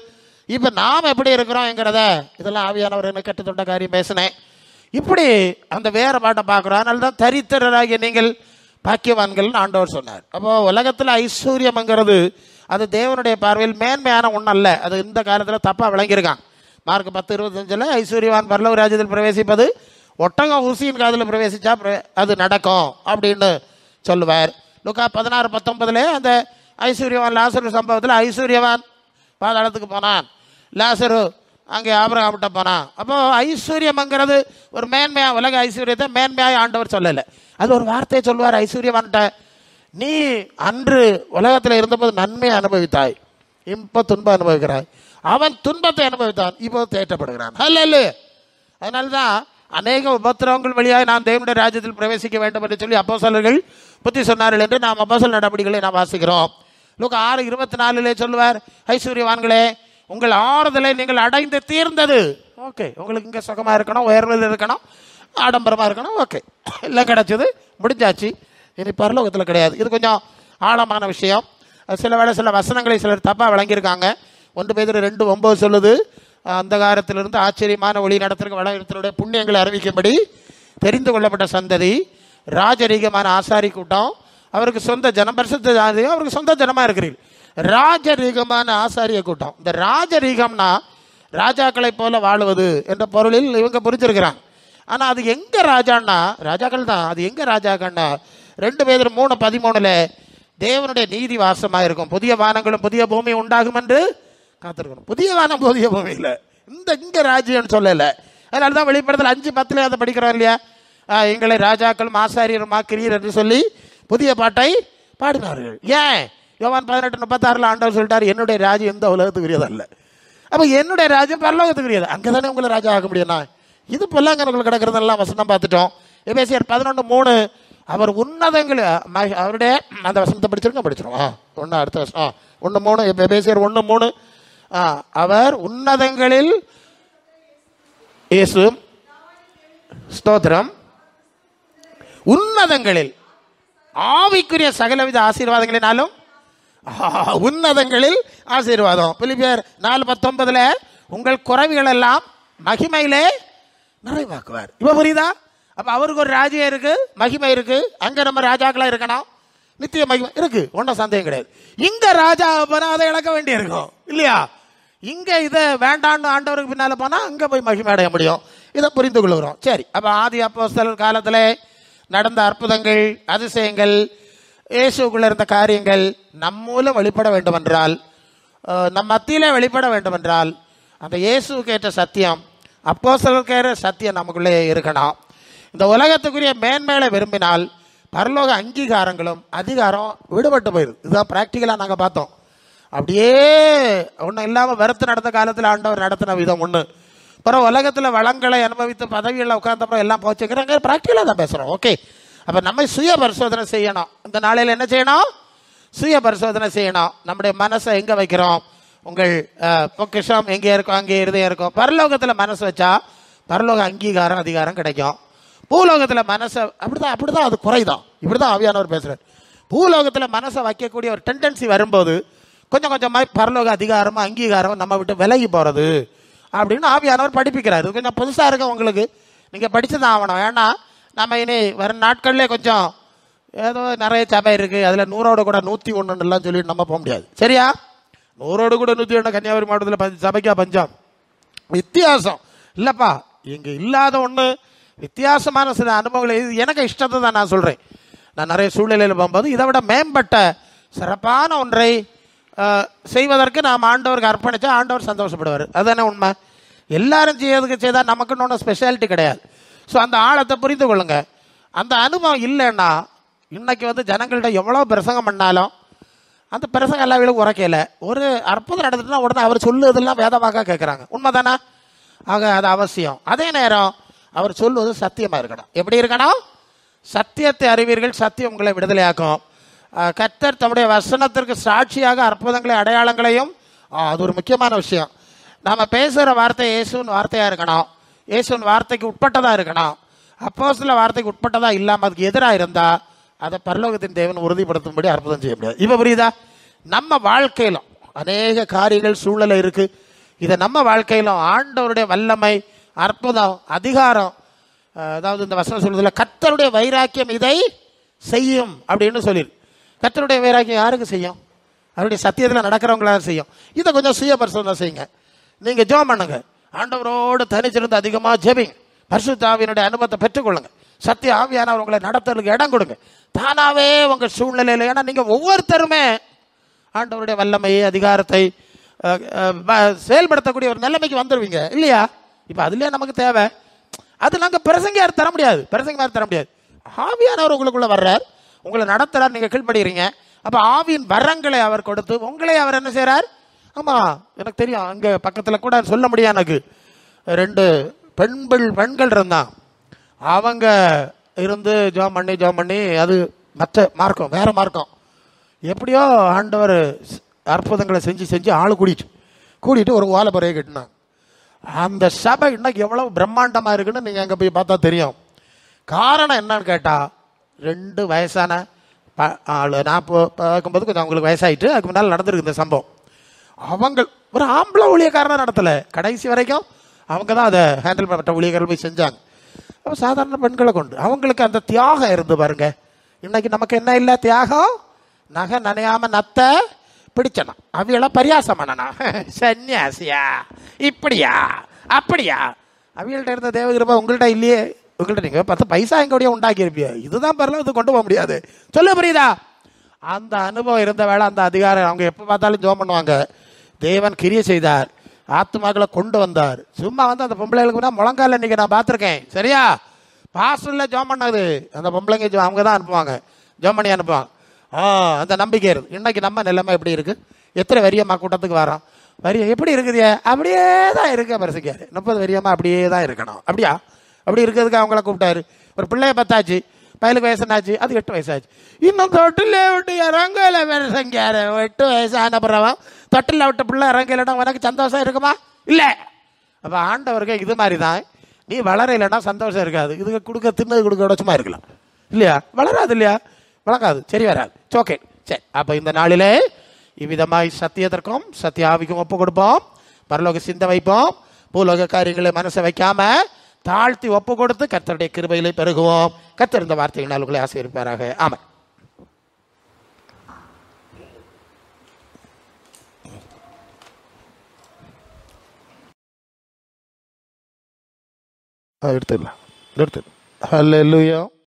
இப்போ நாம் எப்படி இருக்கிறோம்ங்கிறத இதெல்லாம் ஆவியானவர் என்ன கற்றுத்தொண்ட காரியம் பேசினேன். இப்படி அந்த வேறுபாட்டை பார்க்குறோம். அதனால தான் தரித்திரராகிய நீங்கள் பாக்கியவான்கள்னு ஆண்டவர் சொன்னார். அப்போது உலகத்தில் ஐஸ்வர்யம்ங்கிறது அது தேவனுடைய பார்வையில் மேன்மையான ஒன்றும் அல்ல. அது இந்த காலத்தில் தப்பாக விளங்கியிருக்காங்க. மார்க் 10:25 ஐஸ்வர்யவான் பரலோக ராஜ்யத்தில் பிரவேசிப்பது ஒட்டகம் ஊசியின் காதில் பிரவேசித்தா அது நடக்கும் அப்படின்னு சொல்லுவார். லூக்கா 16:19 அந்த ஐஸ்வர்யவான் லாசரு சம்பவத்தில் ஐஸ்வர்யவான் பாதாளத்துக்கு போனான், லாசரு அங்கே ஆபிரகாம்கிட்ட போனான். அப்போது ஐஸ்வர்யம்ங்கிறது ஒரு மேன்மையாக, உலக ஐஸ்வர்யத்தை மேன்மையாக ஆண்டவர் சொல்லலை. அது ஒரு வார்த்தையை சொல்லுவார் ஐஸ்வர்யவான்கிட்ட, நீ அன்று உலகத்தில் இருந்தபோது நன்மையை அனுபவித்தாய், இப்போ துன்பம் அனுபவிக்கிறாய். அவன் துன்பத்தை அனுபவித்தான், இப்போ தேற்றப்படுகிறான். அல்ல, அதனால தான் அநேக உபத்திரவங்கள் வழியாக நான் தேவனுடைய ராஜ்யத்தில் பிரவேசிக்க வேண்டும் என்று சொல்லி அப்போஸ்தலர்கள் புத்தி சொன்னார்கள் என்று நாம் அப்போஸ்தலர் நடவடிக்கைகளை நாம் வாசிக்கிறோம். லூக்கா 6:24 சொல்லுவார், ஐஸ்வர்யவான்களே உங்கள் ஆறுதலை நீங்கள் அடைந்து தீர்ந்தது. ஓகே, உங்களுக்கு இங்கே சுகமாக இருக்கணும், உயர்வில் இருக்கணும், ஆடம்பரமாக இருக்கணும், ஓகே, எல்லாம் கிடச்சிது, முடிஞ்சாச்சு, இனி பரலோகத்தில் கிடையாது. இது கொஞ்சம் ஆழமான விஷயம். சில வேளை சில வசனங்களை சிலர் தப்பாக விளங்கியிருக்காங்க. 1 பேதுரு 2:9 சொல்லுது, அந்த காலத்திலிருந்து ஆச்சரியமான ஒளி நடத்திற்கு வளர்த்தனுடைய புண்ணியங்களை அறிவிக்கும்படி தெரிந்து கொள்ளப்பட்ட சந்ததி, ராஜரீகமான ஆசாரி கூட்டம், அவருக்கு சொந்த ஜனம், பரிசுத்த ஜாதியும் அவருக்கு சொந்த ஜனமாக இருக்கிறீர்கள். ராஜரீகமான ஆசாரிய கூட்டம். இந்த ராஜரீகம்னா ராஜாக்களை போல வாழுவது என்ற பொருளில் இவங்க புரிஞ்சிருக்கிறாங்க. ஆனால் அது எங்கே ராஜான்னா, ராஜாக்கள் தான், அது எங்கே ராஜாக்கள்னா 2 பேர் 3:13 தேவனுடைய நீதி வாசமாக இருக்கும், புதிய வானங்களும் புதிய பூமி உண்டாகும் என்று காத்திருக்கணும். புதிய வானம் புதிய பூமி இல்லை, இங்கே ராஜ்யம்னு சொல்லலை. அதனால தான் வெளிப்படத்தில் 5:10 அதை படிக்கிறோம் இல்லையா, எங்களை ராஜாக்களும் ஆசாரியரும் ஆக்கிறீர் என்று சொல்லி புதிய பாட்டை பாடினார்கள். ஏன்? யோவான் 18:36 ஆண்டவர் சொல்லிட்டார், என்னுடைய ராஜ்யம் எந்த உலகத்துக்கு உரியதல்ல. அப்போ என்னுடைய ராஜ்யம் பரலோகத்துக்கு உரியது, அங்கே தானே உங்களை ராஜா ஆக முடியும்னா. இது பொல்லாங்கனங்களுக்கு கிடக்கிறதெல்லாம் வசனம் பார்த்துட்டோம். எபேசியர் 11:3 அவர் உன்னதங்கள், அவருடைய அந்த வசனத்தை படிச்சிருக்கோம். ஒன்று அடுத்த வசனம் 1:3 எபேசியர் 1:3 அவர் உன்னதங்களில் இயேசு ஸ்தோத்திரம், உன்னதங்களில் ஆவிக்குரிய சகலவித ஆசீர்வாதங்களினாலும் உன்னதங்களில் ஆசீர்வாதம். பிலிப்பியர் 4:19 உங்கள் குறைவுகள் எல்லாம் மகிமையிலே நிறைவாக்குவார். இப்போ புரியுதா? அப்போ அவருக்கு ஒரு ராஜ்யம் இருக்கு, மகிமை இருக்கு, அங்கே நம்ம ராஜாக்களாக இருக்கணும், நித்திய மகிமை இருக்கு, ஒன்றும் சந்தேகம் கிடையாது. இங்கே ராஜா போனால் அதை இழக்க வேண்டியிருக்கும் இல்லையா? இங்கே இதை வேண்டான்னு ஆண்டவருக்கு பின்னால் போனால் அங்கே போய் மகிமை அடைய முடியும். இதை புரிந்து கொள்கிறோம். சரி, அப்போ ஆதி அப்போஸ்தலர் காலத்தில் நடந்த அற்புதங்கள், அதிசயங்கள், இயேசுக்குள்ள இருந்த காரியங்கள் நம் மூலம் வெளிப்பட வேண்டுமென்றால், நம் மத்தியிலே வெளிப்பட வேண்டுமென்றால் அந்த இயேசுக்கு ஏற்ற சத்தியம், அப்போஸ்தலருக்கு ஏற்ற சத்தியம் நமக்குள்ளே இருக்கணும். இந்த உலகத்துக்குரிய மேன்மைகளை விரும்பினால் பரலோக அங்கீகாரங்களும் அதிகாரம் விடுபட்டு போயிடுது. இதுதான் ப்ராக்டிக்கலாக நாங்கள் பார்த்தோம். அப்படியே ஒன்றும் இல்லாமல் வெறுத்து நடந்த காலத்தில் ஆண்டவர் நடத்தின விதம் ஒன்று. அப்புறம் உலகத்தில் வளங்களை அனுபவித்து பதவிகளில் உட்கார்ந்தப்பறம் எல்லாம் போச்சுக்கிறாங்க. ப்ராக்டிக்கலாக தான் பேசுகிறோம். ஓகே, அப்போ நம்ம சுய பரிசோதனை செய்யணும். இந்த நாளையில் என்ன செய்யணும்? சுய பரிசோதனை செய்யணும். நம்முடைய மனசை எங்கே வைக்கிறோம்? உங்கள் பொக்கிஷம் எங்கே இருக்கும், அங்கே இருதயம் இருக்கும். பரலோகத்தில் மனசு வச்சா பரலோக அங்கீகாரம் அதிகாரம் கிடைக்கும். பூலோகத்தில் மனசை அப்படிதான் அது குறைதான். இப்படி தான் ஆவியானவர் பேசுகிறார். பூலோகத்தில் மனசை வைக்கக்கூடிய ஒரு டெண்டன்சி வரும்போது கொஞ்சம் கொஞ்சமாக பரலோக அதிகாரமும் அங்கீகாரமும் நம்ம விட்டு விலகி போகிறது அப்படின்னு ஆவியானவர் படிப்பிக்கிறார். இது கொஞ்சம் புதுசாக இருக்கும் உங்களுக்கு, நீங்கள் படித்து தான் ஆகணும். ஏன்னா நம்ம இனி வரும் நாட்கள்லேயே கொஞ்சம் ஏதோ நிறைய சபை இருக்குது, அதில் 100ஓட கூட 101 சொல்லிட்டு நம்ம போக முடியாது. சரியா? 100ஓட கூட 101 கன்னியாகுமரி மாவட்டத்தில் சபைக்கா பஞ்சம்? வித்தியாசம் இல்லைப்பா, இங்கே இல்லாத ஒன்று வித்தியாசமான சில அனுபவங்களை. இது எனக்கு இஷ்டத்தை தான் நான் சொல்கிறேன். நான் நிறைய சூழ்நிலையில் போகும்போது இதை விட மேம்பட்ட சிறப்பான ஒன்றை செய்வதற்கு நாம் ஆண்டவருக்கு அர்ப்பணித்தா ஆண்டவர் சந்தோஷப்படுவார். அதுதானே உண்மை. எல்லாரும் செய்யறதுக்கு செய்தால் நமக்குன்னு ஒன்றும் ஸ்பெஷாலிட்டி கிடையாது. ஸோ அந்த ஆழத்தை புரிந்து கொள்ளுங்க. அந்த அனுபவம் இல்லைன்னா இன்னைக்கு ஜனங்கள்கிட்ட எவ்வளோ பிரசங்கம் பண்ணாலும் அந்த பிரசங்கம் எல்லா வீடும் உரைக்கல. ஒரு அற்புதம் நடந்துட்டுனா உடனே அவர் சொல்லுவதெல்லாம் வேதமாக கேட்குறாங்க. உண்மை தானே? ஆக அது அவசியம். அதே நேரம் அவர் சொல்லுவது சத்தியமாக இருக்கணும். எப்படி இருக்கணும்? சத்தியத்தை அறிவீர்கள், சத்தியம் உங்களை விடுதலையாக்கும். கர்த்தர் தம்முடைய வசனத்திற்கு சாட்சியாக அற்புதங்களை அடையாளங்களையும், அது ஒரு முக்கியமான விஷயம். நாம் பேசுகிற வார்த்தை இயேசுவின் வார்த்தையாக இருக்கணும், இயேசுவின் வார்த்தைக்கு உட்பட்டதாக இருக்கணும். அப்போஸ்தல வார்த்தைக்கு உட்பட்டதாக இல்லாமல் அதுக்கு எதிராக இருந்தால் அதை பரலோகத்தின் தேவன் உறுதிப்படுத்தும்படி அற்புதம் செய்ய முடியாது. இப்போ புரியுதா? நம்ம வாழ்க்கையிலும் அநேக காரியங்கள் சூழ்நிலை இருக்குது. இதை நம்ம வாழ்க்கையிலும் ஆண்டவருடைய வல்லமை, அற்புதம், அதிகாரம், அதாவது இந்த வசனம் சொல்றதுல கர்த்தருடைய வைராக்கியம் இதை செய்யும் அப்படின்னு சொல்லிடு. கர்த்தருடைய வைராக்கியம் யாருக்கு செய்யும்? அவருடைய சத்தியத்தில் நடக்கிறவங்களாக செய்யும். இதை கொஞ்சம் சுய பரிசோதனை செய்யுங்க. நீங்கள் ஜெபம் பண்ணுங்க, ஆண்டவரோடு தனிச்சிருந்து அதிகமாக ஜெபிங்க, பரிசுத்த ஆவியினுடைய அனுபவத்தை பெற்றுக்கொள்ளுங்க, சத்திய ஆவியானவர் உங்களை நடத்துறதுக்கு இடம் கொடுங்க. தானாகவே உங்கள் சூழ்நிலையில், ஏன்னா நீங்கள் ஒவ்வொருத்தருமே ஆண்டவருடைய வல்லமையை, அதிகாரத்தை செயல்படுத்தக்கூடிய ஒரு நிலைமைக்கு வந்துடுவீங்க இல்லையா? இப்போ அதுலேயே நமக்கு தேவை. அது நாங்கள் பிரசங்கியார் தர முடியாது, பிரசங்கியார் தர முடியாது. ஆவியானவர் உங்களுக்குள்ளே வர்றார், உங்களை நடத்துகிறார், நீங்கள் கீழ்படுகிறீங்க. அப்போ ஆவியின் வரங்களை அவர் கொடுத்து உங்களை அவர் என்ன செய்கிறார்? ஆமாம், எனக்கு தெரியும். அங்கே பக்கத்தில் கூட சொல்ல முடியாது. எனக்கு 2 பெண்கள் இருந்தான். அவங்க இருந்து ஜோம் பண்ணி அது மற்ற மார்க்கம், வேறு மார்க்கம். எப்படியோ ஆண்டவர் அற்புதங்களை செஞ்சு ஆள் கூட்டிட்டு ஒரு ஓலைப்பறையை கட்டினாங்க. அந்த சபை இன்னைக்கு எவ்வளவு பிரம்மாண்டமாக இருக்குன்னு நீங்கள் அங்கே போய் பார்த்தா தெரியும். காரணம் என்னன்னு கேட்டால், 2 வயசான ஆள், நான் பார்க்கும்போது கொஞ்சம் அவங்களுக்கு வயசாகிட்டு, அதுக்கு முன்னால் நடந்திருக்கு இந்த சம்பவம். அவங்க ஒரு ஆம்பளை ஊழியக்காரனாக நடத்தலை, கடைசி வரைக்கும் அவங்க தான் அதை ஹேண்டில் பண்ண ஊழியர்கள் போய் செஞ்சாங்க. அப்போ சாதாரண பெண்களை கொண்டு அவங்களுக்கு அந்த தியாகம் இருந்து பாருங்க. இன்னைக்கு நமக்கு என்ன இல்லை? தியாகம். நகை நனையாமல் நத்த பிடிச்சனா, அவையெல்லாம் பரியாசம் பண்ணனா, சன்னியாசியா, இப்படியா அப்படியா? அவைகள்ட்ட இருந்த தேவகிருபா உங்கள்கிட்ட இல்லையே. உங்கள்கிட்ட நீங்கள் 10 பைசா எங்கூடிய உண்டாக்கியிருப்பியா? இதுதான் பரல, இது கொண்டு போக முடியாது. சொல்ல புரியுதா? அந்த அனுபவம் இருந்த வேலை, அந்த அதிகாரம். அவங்க எப்போ பார்த்தாலும் ஜெபம் பண்ணுவாங்க. தேவன் கிரியை செய்தார், ஆத்துமாக்களை கொண்டு வந்தார். சும்மா அந்த பொம்பளைகளுக்கு முழங்கால இன்னைக்கு நான் பார்த்துருக்கேன். சரியா? பாஸ்டரில் ஜெபம் பண்ணாது, அந்த பொம்பளைங்க அவங்க தான் அனுப்புவாங்க, ஜெபம் பண்ணி அனுப்புவாங்க. அந்த நம்பிக்கை இருக்குது. இன்னைக்கு நம்ம நிலைமை எப்படி இருக்குது? எத்தனை வரியம்மா கூட்டத்துக்கு வரோம்? வரியம் எப்படி இருக்குது? அப்படியே தான் இருக்க பரிசுக்காரு. 30 வரியம்மா அப்படியே தான் இருக்கணும். அப்படியா? அப்படி இருக்கிறதுக்கு அவங்கள கூப்பிட்டாரு. ஒரு பிள்ளைய 10 ஆச்சு, பயலுக்கு வயசுனாச்சு, அது 8 வயசாச்சு. இன்னும் தொட்டில் விட்டு இறங்கல பரிசங்காரு. 8 வயசான பிறவன் தொட்டில் விட்ட பிள்ளை இறங்கலைன்னா உனக்கு சந்தோஷம் இருக்குமா? இல்லை. அப்போ ஆண்டவருக்கு இது மாதிரி தான், நீ வளரலைன்னா சந்தோஷம் இருக்காது. இதுக்கு தின்னது கொடுக்க சும்மா இருக்கலாம் இல்லையா? வளராது இல்லையா? வளர்க்காது, சரி வராது. ஓகே, சரி. அப்போ இந்த நாளிலே இவ்விதமாய் சத்தியத்திற்கும் சத்திய ஆவிக்கும் ஒப்பு கொடுப்போம், பரலோக சிந்த வைப்போம், பூலோக காரியங்களை மனசை வைக்காம தாழ்த்தி ஒப்பு கொடுத்து கர்த்தருடைய கிருபையிலே பெருகுவோம். கர்த்தர் இந்த வார்த்தைகள் உங்களை ஆசீர்வதிப்பாராக. ஆமாம். எடுத்துடலாம். ஹல்லேலூயா.